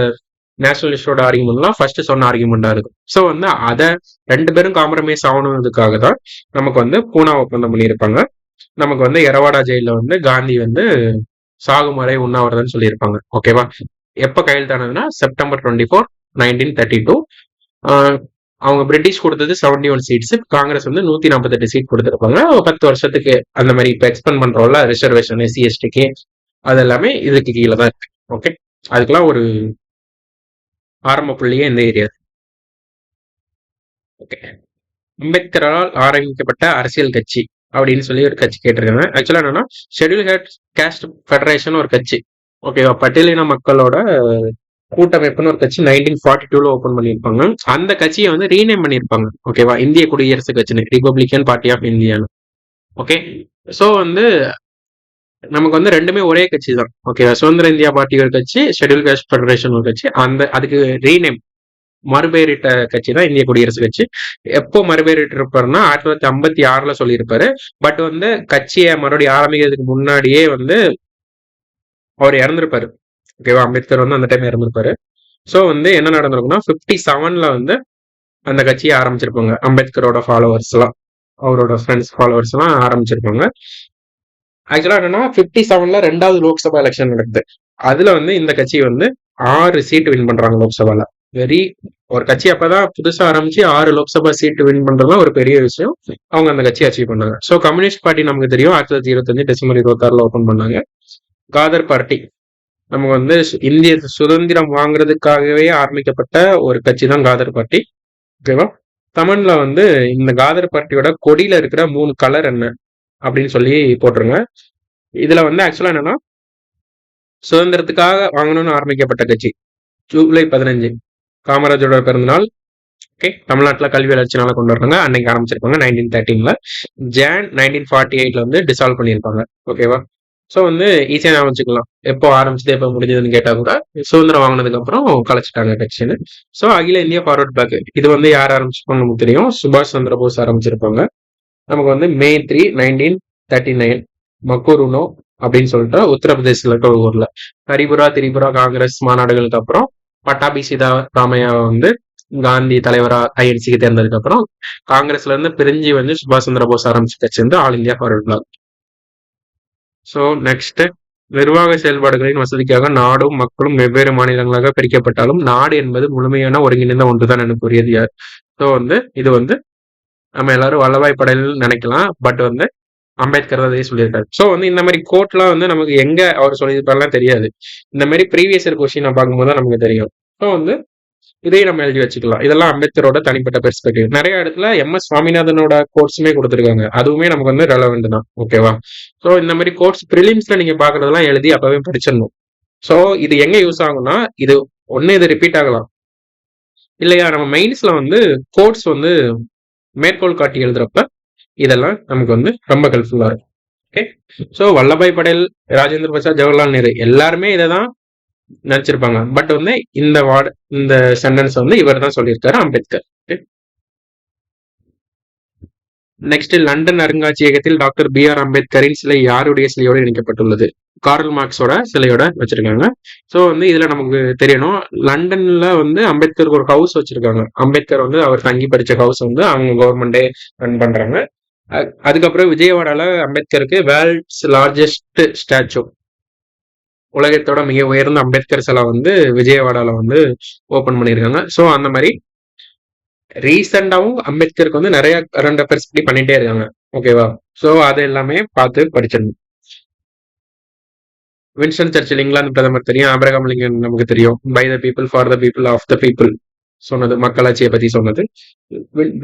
நேஷனலிஸ்டோட ஆர்கியூமெண்ட்லாம் ஃபர்ஸ்ட் சொன்ன ஆர்கியூமெண்டா இருக்கும். ஸோ வந்து அதை ரெண்டு பேரும் காம்ப்ரமைஸ் ஆகணுன்றதுக்காக தான் நமக்கு வந்து பூனா ஒப்பந்தம் பண்ணியிருப்பாங்க. நமக்கு வந்து எரவாடா ஜெயில வந்து காந்தி வந்து சாகும் வரை உண்ணாவிரதம்னு சொல்லியிருப்பாங்க. ஓகேவா? எப்ப கையெழுத்தானதுன்னா செப்டம்பர் 24, 1932. அவங்க பிரிட்டிஷ் கொடுத்தது 71 சீட்ஸ், காங்கிரஸ் வந்து 148 சீட் கொடுத்துருப்பாங்க. 10 வருஷத்துக்கு அந்த மாதிரி இப்ப எக்ஸ்பெண்ட் பண்றோம்ல ரிசர்வேஷன் எஸ்சி எஸ்டிக்கு, அது எல்லாமே இதுக்கு கீழே தான் இருக்கு. ஓகே, அதுக்கெல்லாம் ஒரு ஆரம்ப புள்ளியே இந்த ஏரியா. ஓகே, அம்பேத்கரால் ஆரம்பிக்கப்பட்ட அரசியல் கட்சி அப்படின்னு சொல்லி ஒரு கட்சி கேட்டிருக்காங்க. ஆக்சுவலா என்னன்னா ஷெட்யூல் காஸ்ட் ஃபெடரேஷன் ஒரு கட்சி. ஓகேவா? பட்டியலின மக்களோட கூட்டமைப்புன்னு ஒரு கட்சி 1942 ஓபன் பண்ணியிருப்பாங்க. அந்த கட்சியை வந்து ரீநேம் பண்ணியிருப்பாங்க. ஓகேவா? இந்திய குடியரசு கட்சின்னு, ரிபப்ளிகன் பார்ட்டி ஆஃப் இந்தியான்னு. ஓகே, ஸோ வந்து நமக்கு வந்து ரெண்டுமே ஒரே கட்சி தான். ஓகேவா? சுதந்திர இந்தியா பார்ட்டி ஒரு கட்சி, ஷெட்யூல் காஸ்ட் ஃபெடரேஷன் ஒரு கட்சி. அதுக்கு ரீநேம் மறுபெயரிட்ட கட்சி தான் இந்திய குடியரசு கட்சி. எப்போ மறுபெயரிட்டு இருப்பாருன்னா 1956 சொல்லியிருப்பாரு. பட் வந்து கட்சியை மறுபடியும் ஆரம்பிக்கிறதுக்கு முன்னாடியே வந்து அவர் இறந்திருப்பாரு. ஓகேவா? அம்பேத்கர் வந்து அந்த டைம் இறந்திருப்பாரு. ஸோ வந்து என்ன நடந்திருக்குன்னா 57 வந்து அந்த கட்சியை ஆரம்பிச்சிருப்பாங்க. அம்பேத்கரோட ஃபாலோவர்ஸ் எல்லாம், அவரோட ஃப்ரெண்ட்ஸ் ஃபாலோவர்ஸ் எல்லாம் ஆரம்பிச்சிருப்பாங்க. ஆக்சுவலா என்னன்னா 57 2வது லோக்சபா எலெக்ஷன் நடக்குது. அதுல வந்து இந்த கட்சி வந்து 6 சீட் வின் பண்றாங்க லோக்சபால. ஒரு கட்சி அப்பதான் புதுசா ஆரம்பிச்சு 6 லோக்சபா சீட் வின் பண்றதுலாம் ஒரு பெரிய விஷயம். அவங்க அந்த கட்சி அச்சீவ் பண்ணாங்க. ஸோ கம்யூனிஸ்ட் பார்ட்டி நமக்கு தெரியும் 1925 டிசம்பர் 26 ஓபன் பண்ணாங்க. காதர் பார்ட்டி நமக்கு வந்து இந்திய சுதந்திரம் வாங்குறதுக்காகவே ஆரம்பிக்கப்பட்ட ஒரு கட்சி தான் காதர் பார்ட்டி. ஓகேவா? தமிழ்ல வந்து இந்த காதர் பார்ட்டியோட கொடியில இருக்கிற 3 கலர் என்ன அப்படின்னு சொல்லி போட்டுருங்க. இதுல வந்து ஆக்சுவலா என்னன்னா சுதந்திரத்துக்காக வாங்கணும்னு ஆரம்பிக்கப்பட்ட கட்சி. ஜூலை 15 காமராஜோட பிறந்தநாள். ஓகே, தமிழ்நாட்டுல கல்வி வளர்ச்சினால கொண்டு வர்றாங்க. அன்னைக்கு ஆரம்பிச்சிருப்பாங்க 1913. ஜான் 1948 வந்து டிசால்வ் பண்ணியிருப்பாங்க. ஓகேவா? ஸோ வந்து ஈஸியா ஞாபகம் வச்சுக்கலாம். எப்போ ஆரம்பிச்சது எப்போ முடிஞ்சதுன்னு கேட்டா கூட சுதந்திரம் வாங்கினதுக்கு அப்புறம் கலைச்சிட்டாங்க கட்சின்னு. ஸோ அகில இந்தியா ஃபார்வர்ட் பிளாக் இது வந்து யார் ஆரம்பிச்சிருப்பாங்க நமக்கு தெரியும். சுபாஷ் சந்திர போஸ் ஆரம்பிச்சிருப்பாங்க. நமக்கு வந்து May 3, 1939 மக்கூருனோ அப்படின்னு சொல்லிட்டு உத்தரப்பிரதேசத்துல இருக்க ஒரு ஊர்ல ஹரிபுரா திரிபுரா காங்கிரஸ் மாநாடுகளுக்கு அப்புறம் பட்டாபி சீதாராமையா வந்து காந்தி தலைவரா ஐஎன்சிக்கு தேர்ந்ததுக்கு அப்புறம் காங்கிரஸ்ல இருந்து பிரிஞ்சு வந்து சுபாஷ் சந்திர போஸ் ஆரம்பிச்ச கட்சி வந்து all India forward bloc. So next, நிர்வாக செயல்பாடுகளின் வசதிக்காக நாடும் மக்களும் வெவ்வேறு மாநிலங்களாக பிரிக்கப்பட்டாலும் நாடு என்பது முழுமையான ஒருங்கிணைந்த ஒன்றுதான் என கூறியது யார்? ஸோ வந்து இது வந்து நம்ம எல்லாரும் வல்லபாய் படேல் நினைக்கலாம். பட் வந்து அம்பேத்கர் தான் சொல்லியிருக்காரு. ஸோ வந்து இந்த மாதிரி கோட்லாம் வந்து நமக்கு எங்க அவர் சொல்லியிருப்பாருலாம் தெரியாது. இந்த மாதிரி ப்ரீவியஸ் இயர் கொஸ்டின் பார்க்கும்போது தான் நமக்கு தெரியும். ஸோ வந்து இதையும் நம்ம எழுதி வச்சுக்கலாம். இதெல்லாம் அம்பேத்கரோட தனிப்பட்ட பெர்ஸ்பெக்டிவ். நிறைய இடத்துல MS சுவாமிநாதனோட கோட்ஸுமே கொடுத்துருக்காங்க. அதுவுமே நமக்கு வந்து ரெலவெண்ட் தான். ஓகேவா? ஸோ இந்த மாதிரி கோட்ஸ் ப்ரிலிம்ஸ்ல நீங்க பாக்குறதெல்லாம் எழுதி அப்பவே படிச்சிடணும். ஸோ இது எங்க யூஸ் ஆகும்னா இது ஒன்னு இது ரிப்பீட் ஆகலாம் இல்லையா? நம்ம மெயின்ஸ்ல வந்து கோட்ஸ் வந்து மேற்கோள் காட்டி எழுதுறப்ப இதெல்லாம் நமக்கு வந்து ரொம்ப ஹெல்ப்ஃபுல்லா இருக்கும். ஓகே, ஸோ வல்லபாய் படேல், ராஜேந்திர பிரசாத், ஜவஹர்லால் நேரு எல்லாருமே இதை தான் நினைச்சிருப்பாங்க. பட் வந்து இந்த சென்டென்ஸ் வந்து இவர் தான் சொல்லியிருக்காரு, அம்பேத்கர். நெக்ஸ்ட், லண்டன் அருங்காட்சியகத்தில் டாக்டர் BR அம்பேத்கரின் சிலை யாருடைய சிலையோடு இணைக்கப்பட்டுள்ளது? கார்ல் மார்க்ஸோட சிலையோட வச்சிருக்காங்க. ஸோ வந்து இதுல நமக்கு தெரியணும், லண்டன்ல வந்து அம்பேத்கருக்கு ஒரு ஹவுஸ் வச்சிருக்காங்க. அம்பேத்கர் வந்து அவர் தங்கி படிச்ச ஹவுஸ் வந்து அவங்க கவர்மெண்டே ரன் பண்றாங்க. அதுக்கப்புறம் விஜயவாடால அம்பேத்கருக்கு வேர்ல்ட்ஸ் லார்ஜஸ்ட் ஸ்டாச்சு, உலகத்தோட மிக உயர்ந்த அம்பேத்கர் சிலை வந்து விஜயவாடால வந்து ஓபன் பண்ணியிருக்காங்க. ஸோ அந்த மாதிரி ரீசெண்டாவும் அம்பேத்கருக்கு வந்து நிறைய கரண்ட் அஃபேர்ஸ் பண்ணிட்டே இருக்காங்க. ஓகேவா? ஸோ அது எல்லாமே பார்த்து படிச்சிடணும். வின்ஸ்டன் சர்ச்சில் இங்கிலாந்து பிரதமர் தெரியும். ஆபிரகாம் லிங்கன் நமக்கு தெரியும். By the people for the people of the people சொன்னது, மக்களாட்சியை பத்தி சொன்னது.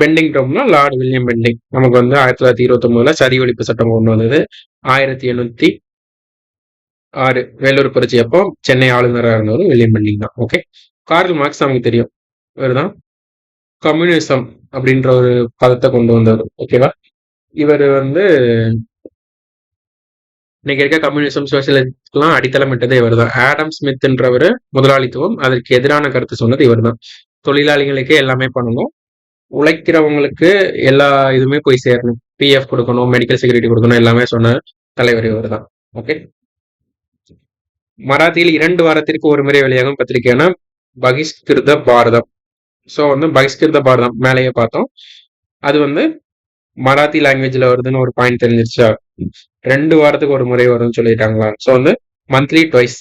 பெண்டிங் டோம்னா லார்ட் வில்லியம் பெண்டிங் நமக்கு வந்து 1929 சதி ஒழிப்பு சட்டம் கொண்டு வந்தது. 1806 வேலூர் புரட்சி அப்போ சென்னை ஆளுநராக இருந்தவர் வில்லியம் பெண்டிங் தான். ஓகே, கார்ல் மார்க்ஸ் நமக்கு தெரியும். இவர் தான் கம்யூனிசம் அப்படின்ற ஒரு பதத்தை கொண்டு வந்தவர். ஓகேவா? இவர் வந்து இன்னைக்கு இருக்க கம்யூனிசம் சோசியலிஸ்ட்லாம் அடித்தளமிட்டதே இவர் தான். ஆடம் ஸ்மித்ன்றவர் முதலாளித்துவம் அதற்கு எதிரான கருத்து சொன்னது இவர் தான். தொழிலாளிகளுக்கே எல்லாமே பண்ணணும், உழைக்கிறவங்களுக்கு எல்லா இதுவுமே போய் சேரணும், PF கொடுக்கணும், மெடிக்கல் செக்யூரிட்டி கொடுக்கணும், எல்லாமே சொன்ன தலைவர் இவர் தான். ஓகே, மராத்தியில் 2 வாரத்திற்கு ஒரு முறை வெளியாகும் பத்திரிகையான பகிஷ்கிருத பாரதம். ஸோ வந்து பகிஷ்கிருத பாரதம் மேலேயே பார்த்தோம். அது வந்து மராத்தி லாங்குவேஜ்ல வருதுன்னு ஒரு பாயிண்ட் தெரிஞ்சிருச்சா? 2 வாரத்துக்கு ஒரு முறை வரும்னு சொல்லிட்டாங்களா? ஸோ வந்து மந்த்லி ட்வைஸ்.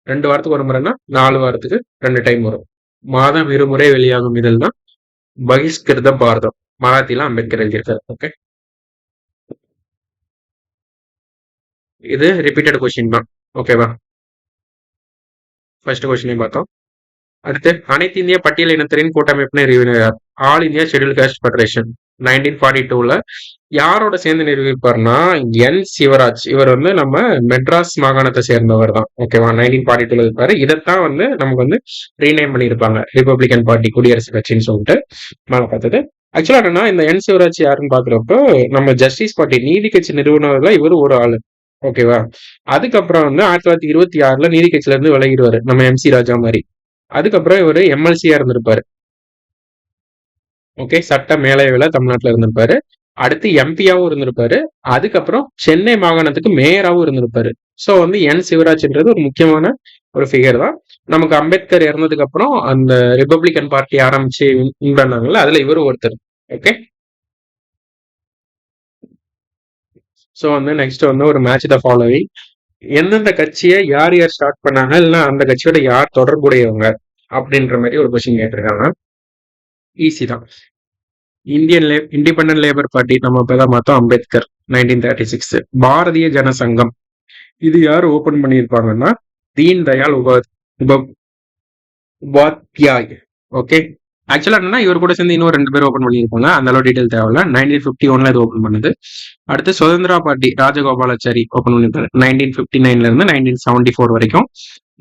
2 வாரத்துக்கு ஒரு முறைன்னா 4 வாரத்துக்கு 2 டைம் வரும். மாதம் இருமுறை வெளியாகும் இதழ் தான் பகிஷ்கிருத பாரதம். மராத்தில அம்பேத்கர் எழுதியிருக்காரு. ஓகே, இது ரிப்பீட்டட் கொஸ்டின் தான். ஓகேவா? ஃபர்ஸ்ட் கொஸ்டினையும் பார்த்தோம். அடுத்து அனைத்து இந்திய பட்டியல் இனத்தரின் கூட்டமைப்பு நிறுவினர் யார்? All India scheduled caste federation 1942ல யாரோட சேர்ந்து நிறுவிப்பார்னா என் சிவராஜ். இவர் வந்து நம்ம மெட்ராஸ் மாகாணத்தை சேர்ந்தவர் தான். ஓகேவா? 1942ல இருப்பாரு. இதைத்தான் வந்து நமக்கு வந்து ரீநேம் பண்ணியிருப்பாங்க ரிப்பப்ளிகன் பார்ட்டி, குடியரசு கட்சின்னு சொல்லிட்டு நாங்க பார்த்தது. ஆக்சுவலா என்னன்னா இந்த என் சிவராஜ் யாருன்னு பாக்குறப்போ நம்ம ஜஸ்டிஸ் பார்ட்டி நீதி கட்சி நிறுவனர்ல இவர் ஒரு ஆளு. ஓகேவா? அதுக்கப்புறம் வந்து 1926ல நீதி கட்சியில இருந்து விலகிடுவாரு நம்ம எம்சி ராஜா மாதிரி. அதுக்கப்புறம் இவர் எம்எல்சியா இருந்திருப்பாரு. ஓகே, சட்ட மேலவையில தமிழ்நாட்டுல இருந்திருப்பாரு. அடுத்து எம்பியாவும் இருந்திருப்பாரு. அதுக்கப்புறம் சென்னை மாகாணத்துக்கு மேயராவும் இருந்திருப்பாரு. ஸோ வந்து என் சிவராஜ்ன்றது ஒரு முக்கியமான ஒரு ஃபிகர் தான். நமக்கு அம்பேத்கர் இறந்ததுக்கு அப்புறம் அந்த ரிப்பப்ளிகன் பார்ட்டி ஆரம்பிச்சு வின் பண்ணாங்கல்ல, அதுல இவரும் ஒருத்தர். ஓகே, ஸோ வந்து நெக்ஸ்ட் வந்து ஒரு மேட்ச் த ஃபாலோவிங். எந்தெந்த கட்சியை யார் யார் ஸ்டார்ட் பண்ணாங்க, இல்லைன்னா அந்த கட்சியோட யார் தொடர்புடையவங்க அப்படின்ற மாதிரி ஒரு கொஸ்டின் கேட்டிருக்காங்க. ஈஸி தான். இந்தியன் இண்டிபெண்டன்ட் லேபர் பார்ட்டி நம்ம இப்பதான் பார்த்தோம், அம்பேத்கர் 1936. பாரதிய ஜனசங்கம் இது யார் ஓபன் பண்ணியிருப்பாங்கன்னா தீன் தயாள் உபாத்யாய். ஓகே, ஆக்சுவலா என்னன்னா இவர் கூட சேர்ந்து இன்னும் 2 பேர் ஓபன் பண்ணியிருப்பாங்க. அந்த அளவு டீடைல் தேவையில்ல. 1951ல இது ஓபன் பண்ணுது. அடுத்து சுதந்திரா பார்ட்டி ராஜகோபாலாச்சாரி ஓபன் பண்ணியிருப்பாரு. 1959ல இருந்து 1974 வரைக்கும்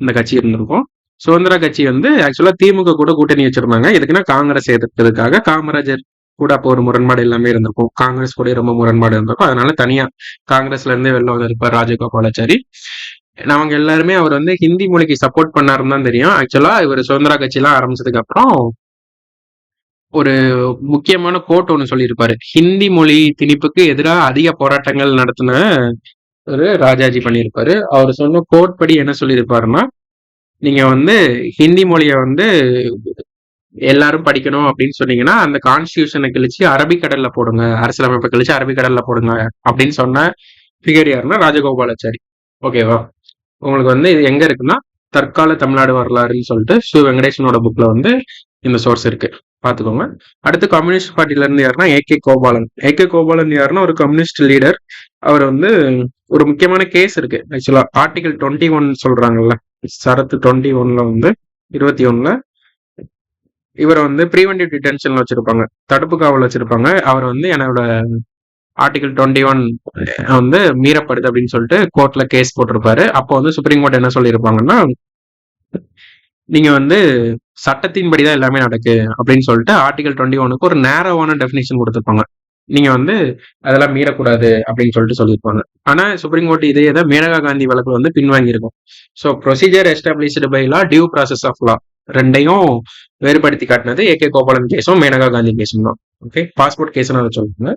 இந்த கட்சி இருந்திருக்கும். சுதந்திரா கட்சி வந்து ஆக்சுவலா திமுக கூட கூட்டணி வச்சிருந்தாங்க. எதுக்குன்னா காங்கிரஸ் எதிர்க்கிறதுக்காக. காமராஜர் கூட அப்போ ஒரு முரண்பாடு எல்லாமே இருந்திருக்கும். காங்கிரஸ் கூட ரொம்ப முரண்பாடு இருந்திருக்கும். அதனால தனியா காங்கிரஸ்ல இருந்தே வெளில வந்திருப்பார் ராஜகோபாலாச்சாரி. அவங்க எல்லாருமே அவர் வந்து ஹிந்தி மொழிக்கு சப்போர்ட் பண்ணாருன்னு தான் தெரியும். ஆக்சுவலா இவர் சுதந்திரா கட்சியெல்லாம் ஆரம்பிச்சதுக்கு அப்புறம் ஒரு முக்கியமான கோட் ஒன்று சொல்லியிருப்பாரு. ஹிந்தி மொழி திணிப்புக்கு எதிராக அதிக போராட்டங்கள் நடத்தின ஒரு ராஜாஜி பண்ணியிருப்பாரு. அவர் சொன்ன கோட் படி என்ன சொல்லியிருப்பாருன்னா, நீங்க வந்து ஹிந்தி மொழியை வந்து எல்லாரும் படிக்கணும் அப்படின்னு சொன்னீங்கன்னா அந்த கான்ஸ்டியூஷனை கழிச்சு அரபிக்கடல்ல போடுங்க, அரசியலமைப்பை கழிச்சு அரபிக்கடல்ல போடுங்க அப்படின்னு சொன்ன ஃபிகர் யாருன்னா ராஜகோபாலாச்சாரி. ஓகேவா? உங்களுக்கு வந்து இது எங்க இருக்குன்னா தற்கால தமிழ்நாடு வரலாறுன்னு சொல்லிட்டு சு வெங்கடேசனோட புக்ல வந்து இந்த சோர்ஸ் இருக்கு, பாத்துக்கோங்க. அடுத்து கம்யூனிஸ்ட் பார்ட்டில இருந்து யாருன்னா ஏகே கோபாலன். ஏகே கோபாலன் யாருன்னா ஒரு கம்யூனிஸ்ட் லீடர். அவர் வந்து ஒரு முக்கியமான கேஸ் இருக்கு. ஆக்சுவலா ஆர்டிகல் 21 சொல்றாங்கல்ல, சரத்து 21ல வந்து 21ல இவரை வந்து ப்ரீவென்டிவ் டிடென்ஷன்ல வச்சிருப்பாங்க, தடுப்பு காவல் வச்சிருப்பாங்க. அவர் வந்து என்னோட ஆர்டிகல் 21 வந்து மீறப்படுது அப்படின்னு சொல்லிட்டு கோர்ட்ல கேஸ் போட்டிருப்பாரு. அப்போ வந்து சுப்ரீம் கோர்ட் என்ன சொல்லியிருப்பாங்கன்னா, நீங்க வந்து சட்டத்தின்படிதான் எல்லாமே நடக்கு அப்படின்னு சொல்லிட்டு ஆர்டிகல் 21க்கு ஒரு நேரோவான டெஃபினிஷன் கொடுத்துருப்பாங்க. நீங்க வந்து அதெல்லாம் மீறக்கூடாது அப்படின்னு சொல்லிட்டு சொல்லியிருப்பாங்க. ஆனா சுப்ரீம் கோர்ட் இதே தான் மேனகா காந்தி வழக்கு வந்து பின்வாங்கி இருக்கும். So procedure established by law, due process of law ரெண்டையும் வேறுபடுத்தி காட்டினது ஏகே கோபாலன் கேஸும் மேனகா காந்தி கேஸும் தான். ஓகே, பாஸ்போர்ட் கேஸ்னு அதை சொல்லுவாங்க.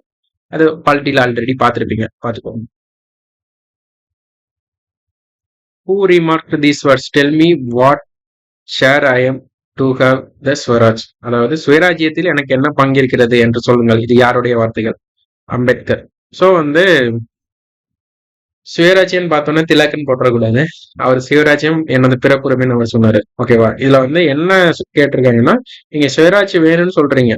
அது பாலிட்டியில் ஆல்ரெடி பார்த்துருப்பீங்க, பார்த்துக்கோங்க. Who remarked these words? Tell me what share I am to have the Swaraj. அதாவது சுயராஜ்யத்தில் எனக்கு என்ன பங்கிருக்கிறது என்று சொல்லுங்கள். இது யாருடைய வார்த்தைகள்? அம்பேத்கர். ஸோ வந்து சுயராஜ்யம் பார்த்தோன்னா திலக்குன்னு போட்டுறக்கூடாது. அவர் சுயராஜ்யம் எனது பிறப்புரிமைன்னு அவர் சொன்னாரு. ஓகேவா? இதுல வந்து என்ன கேட்டிருக்காங்கன்னா, நீங்க சுயராஜ்யம் வேணும்னு சொல்றீங்க,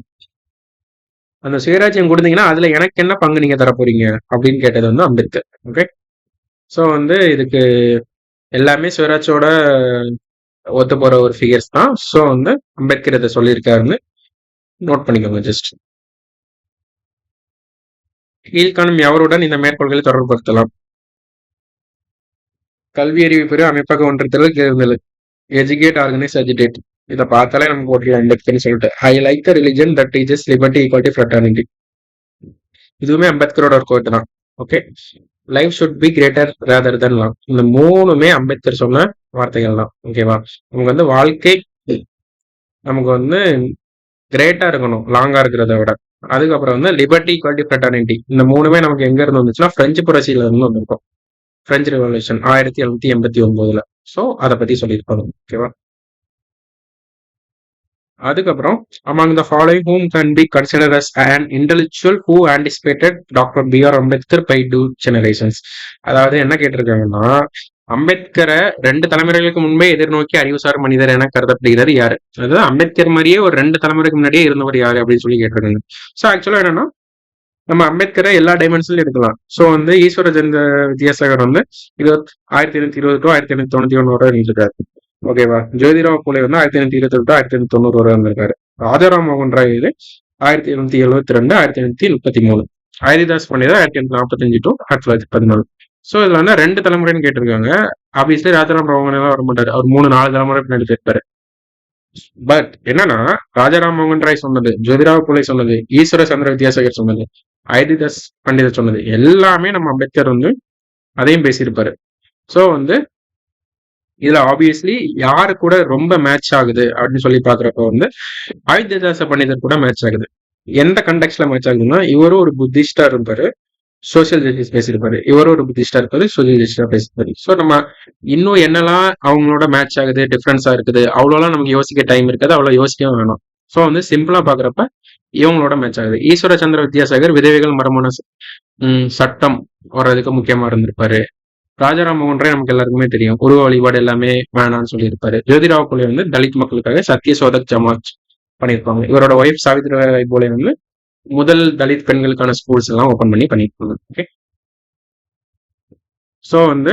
அந்த சுயராஜ்யம் கொடுத்தீங்கன்னா அதுல எனக்கு என்ன பங்கு நீங்க தர போறீங்க அப்படின்னு கேட்டது வந்து அம்பேத்கர். ஓகே, ஸோ வந்து இதுக்கு எல்லாமே சுயராஜோட ஒத்து போற ஒரு ஃபிகர்ஸ் தான். ஸோ வந்து அம்பேத்கர் இதை சொல்லியிருக்காருன்னு நோட் பண்ணிக்கோங்க ஜஸ்ட். கீழ்காணும் எவருடன் இந்த மேற்கோள்களை தொடர்புபடுத்தலாம்? கல்வி அறிவு பெற அமைப்பக ஒன்றத்தில் தேர்ந்தெழு, எஜுகேட், ஆர்கனைஸ், அஜிடேட். இதை பார்த்தாலே நமக்கு போட்டியா அம்பேத்கர்னு சொல்லிட்டு. I like the religion that teachers liberty, equality, fraternity. இதுவுமே அம்பேத்கரோட ஒரு கோட் தான். Okay, life should be greater rather than law. இந்த 3மே அம்பேத்கர் சொன்ன வார்த்தைகள் தான். ஓகேவா? நமக்கு வந்து வாழ்க்கை நமக்கு வந்து கிரேட்டா இருக்கணும், லாங்கா இருக்கிறத விட. அதுக்கப்புறம் வந்து லிபர்ட்டி, ஈக்வாலிட்டி, ஃப்ரெட்டர்னிட்டி. இந்த 3மே நமக்கு எங்க இருந்து வந்துச்சுன்னா பிரெஞ்சு புரட்சியில இருந்து வந்திருக்கும். French revolution 1789. ஸோ அதை பத்தி சொல்லியிருப்பாங்க. ஓகேவா? அதுக்கப்புறம் among the following whom can be considered as an intellectual who anticipated doctor B.R. Ambedkar by 2 generations. அதாவது என்ன கேட்டிருக்காங்கன்னா, அம்பேத்கரை 2 தலைமுறைகளுக்கு முன்பே எதிர்நோக்கி அறிவுசார் மனிதர் என கருதப்படுகிறது யாரு? அதாவது அம்பேத்கர் மாதிரியே ஒரு 2 தலைமுறைக்கு முன்னாடியே இருந்தவர் யாரு அப்படின்னு சொல்லி கேட்டிருக்காங்க. ஸோ ஆக்சுவலா என்னன்னா, நம்ம அம்பேத்கரை எல்லா டைமென்ஷன்லயும் எடுக்கலாம். ஸோ வந்து ஈஸ்வர சந்திர வித்யாசாகர் வந்து 1820 டு 1891 வரை இருந்திருக்காரு. ஓகேவா? ஜோதிராவ் பூலே வந்து 1828 1890 வரை இருந்திருக்காரு. ராஜாராம் மோகன் ராய் இது 1772 1833. ஹரிதாஸ் பண்டிதர் 1845 டு 1914. ஸோ இதுல வந்து 2 தலைமுறைன்னு கேட்டிருக்காங்க. ஆப்வியஸ்லி ராஜாராம் மோகன் எல்லாம் வர மாட்டாரு. அவர் 3-4 தலைமுறை பின்னாடி போயிருப்பாரு. பட் என்னன்னா, ராஜாராம் மோகன் ராய் சொன்னது, ஜோதிராவ் பூலே சொன்னது, ஈஸ்வர சந்திர வித்யாசாகர் சொன்னது, ஹரிதாஸ் பண்டிதர் சொன்னது எல்லாமே நம்ம அம்பேத்கர் வந்து அதையும் பேசியிருப்பாரு. ஸோ வந்து இதுல ஆப்வியஸ்லி யாரு கூட ரொம்ப மேட்ச் ஆகுது அப்படின்னு சொல்லி பாக்குறப்ப வந்து ஆயுததாச பண்டிதர் கூட மேட்ச் ஆகுது. எந்த கண்டெக்ட்ல மேட்ச் ஆகுதுன்னா, இவரும் ஒரு புத்திஸ்டா இருப்பாரு, சோசியல் ஜஸ்டிஸ் பேசியிருப்பாரு. இவரும் ஒரு புத்திஸ்டா இருப்பாரு, சோசியல் ஜஸ்டிஸா பேசியிருப்பாரு. ஸோ நம்ம இன்னும் என்னெல்லாம் அவங்களோட மேட்ச் ஆகுது, டிஃபரன்ஸா இருக்குது, அவ்வளோலாம் நமக்கு யோசிக்க டைம் இருக்காது, அவ்வளோ யோசிக்கவும் வேணும். ஸோ வந்து சிம்பிளா பாக்குறப்ப இவங்களோட மேட்ச் ஆகுது. ஈஸ்வர சந்திர வித்யாசாகர் விதவைகள் மரமான சட்டம் வர்றதுக்கு முக்கியமா இருந்திருப்பாரு. ராஜாராம் மோகன் ராய் நமக்கு எல்லாருக்குமே தெரியும், உருவ வழிபாடு எல்லாமே வேணாம்னு சொல்லியிருப்பாரு. ஜோதிராவ் பூலே வந்து தலித் மக்களுக்காக சத்திய சோதக் ஜமாத் பண்ணியிருப்பாங்க. இவரோட ஒய்ஃப் சாவித்ரிபாய் பூலே வந்து முதல் தலித் பெண்களுக்கான ஸ்கூல்ஸ் எல்லாம் ஓபன் பண்ணி பண்ணியிருப்பாங்க. ஓகே, ஸோ வந்து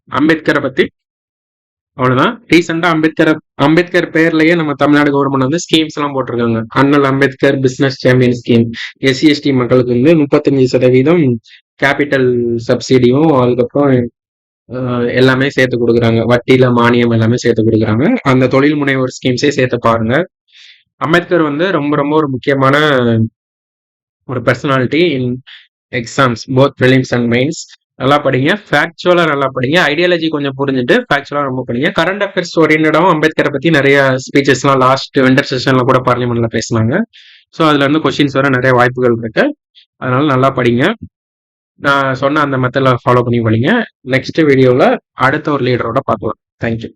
அம்பேத்கரை பத்தி அவ்வளவுதான். ரீசெண்டா அம்பேத்கர் பேர்லயே நம்ம தமிழ்நாடு கவர்மெண்ட் வந்து ஸ்கீம்ஸ் எல்லாம் போட்டிருக்காங்க. அண்ணல் Ambedkar business champion scheme. SC/ST மக்களுக்கு வந்து 35% கேபிட்டல் சப்சிடியும், அதுக்கப்புறம் எல்லாமே சேர்த்து கொடுக்குறாங்க. வட்டியில மானியம் எல்லாமே சேர்த்து கொடுக்குறாங்க. அந்த தொழில் முனைவோர் ஸ்கீம்ஸே சேர்த்து பாருங்க. அம்பேத்கர் வந்து ரொம்ப ரொம்ப ஒரு முக்கியமான ஒரு personality in exams, both prelims and mains. நல்லா படிங்க, ஃபேக்சுவலா நல்லா படிங்க, ஐடியாலஜி கொஞ்சம் புரிஞ்சுட்டு ஃபேக்சுவலா ரொம்ப படிங்க. கரண்ட் அஃபேர்ஸ் ஓரியன்டாவும் அம்பேத்கரை பத்தி நிறைய ஸ்பீச்சஸ்லாம் லாஸ்ட் விண்டர் செஷன்ல கூட பார்லிமெண்ட்ல பேசினாங்க. ஸோ அதுல இருந்து கொஸ்டின்ஸ் வர நிறைய வாய்ப்புகள் இருக்கு. அதனால நல்லா படிங்க. நான் சொன்ன அந்த மெத்தட்ல ஃபாலோ பண்ணி படிங்க. நெக்ஸ்ட் வீடியோல அடுத்த ஒரு லீடரோட பார்க்கலாம். தேங்க்யூ.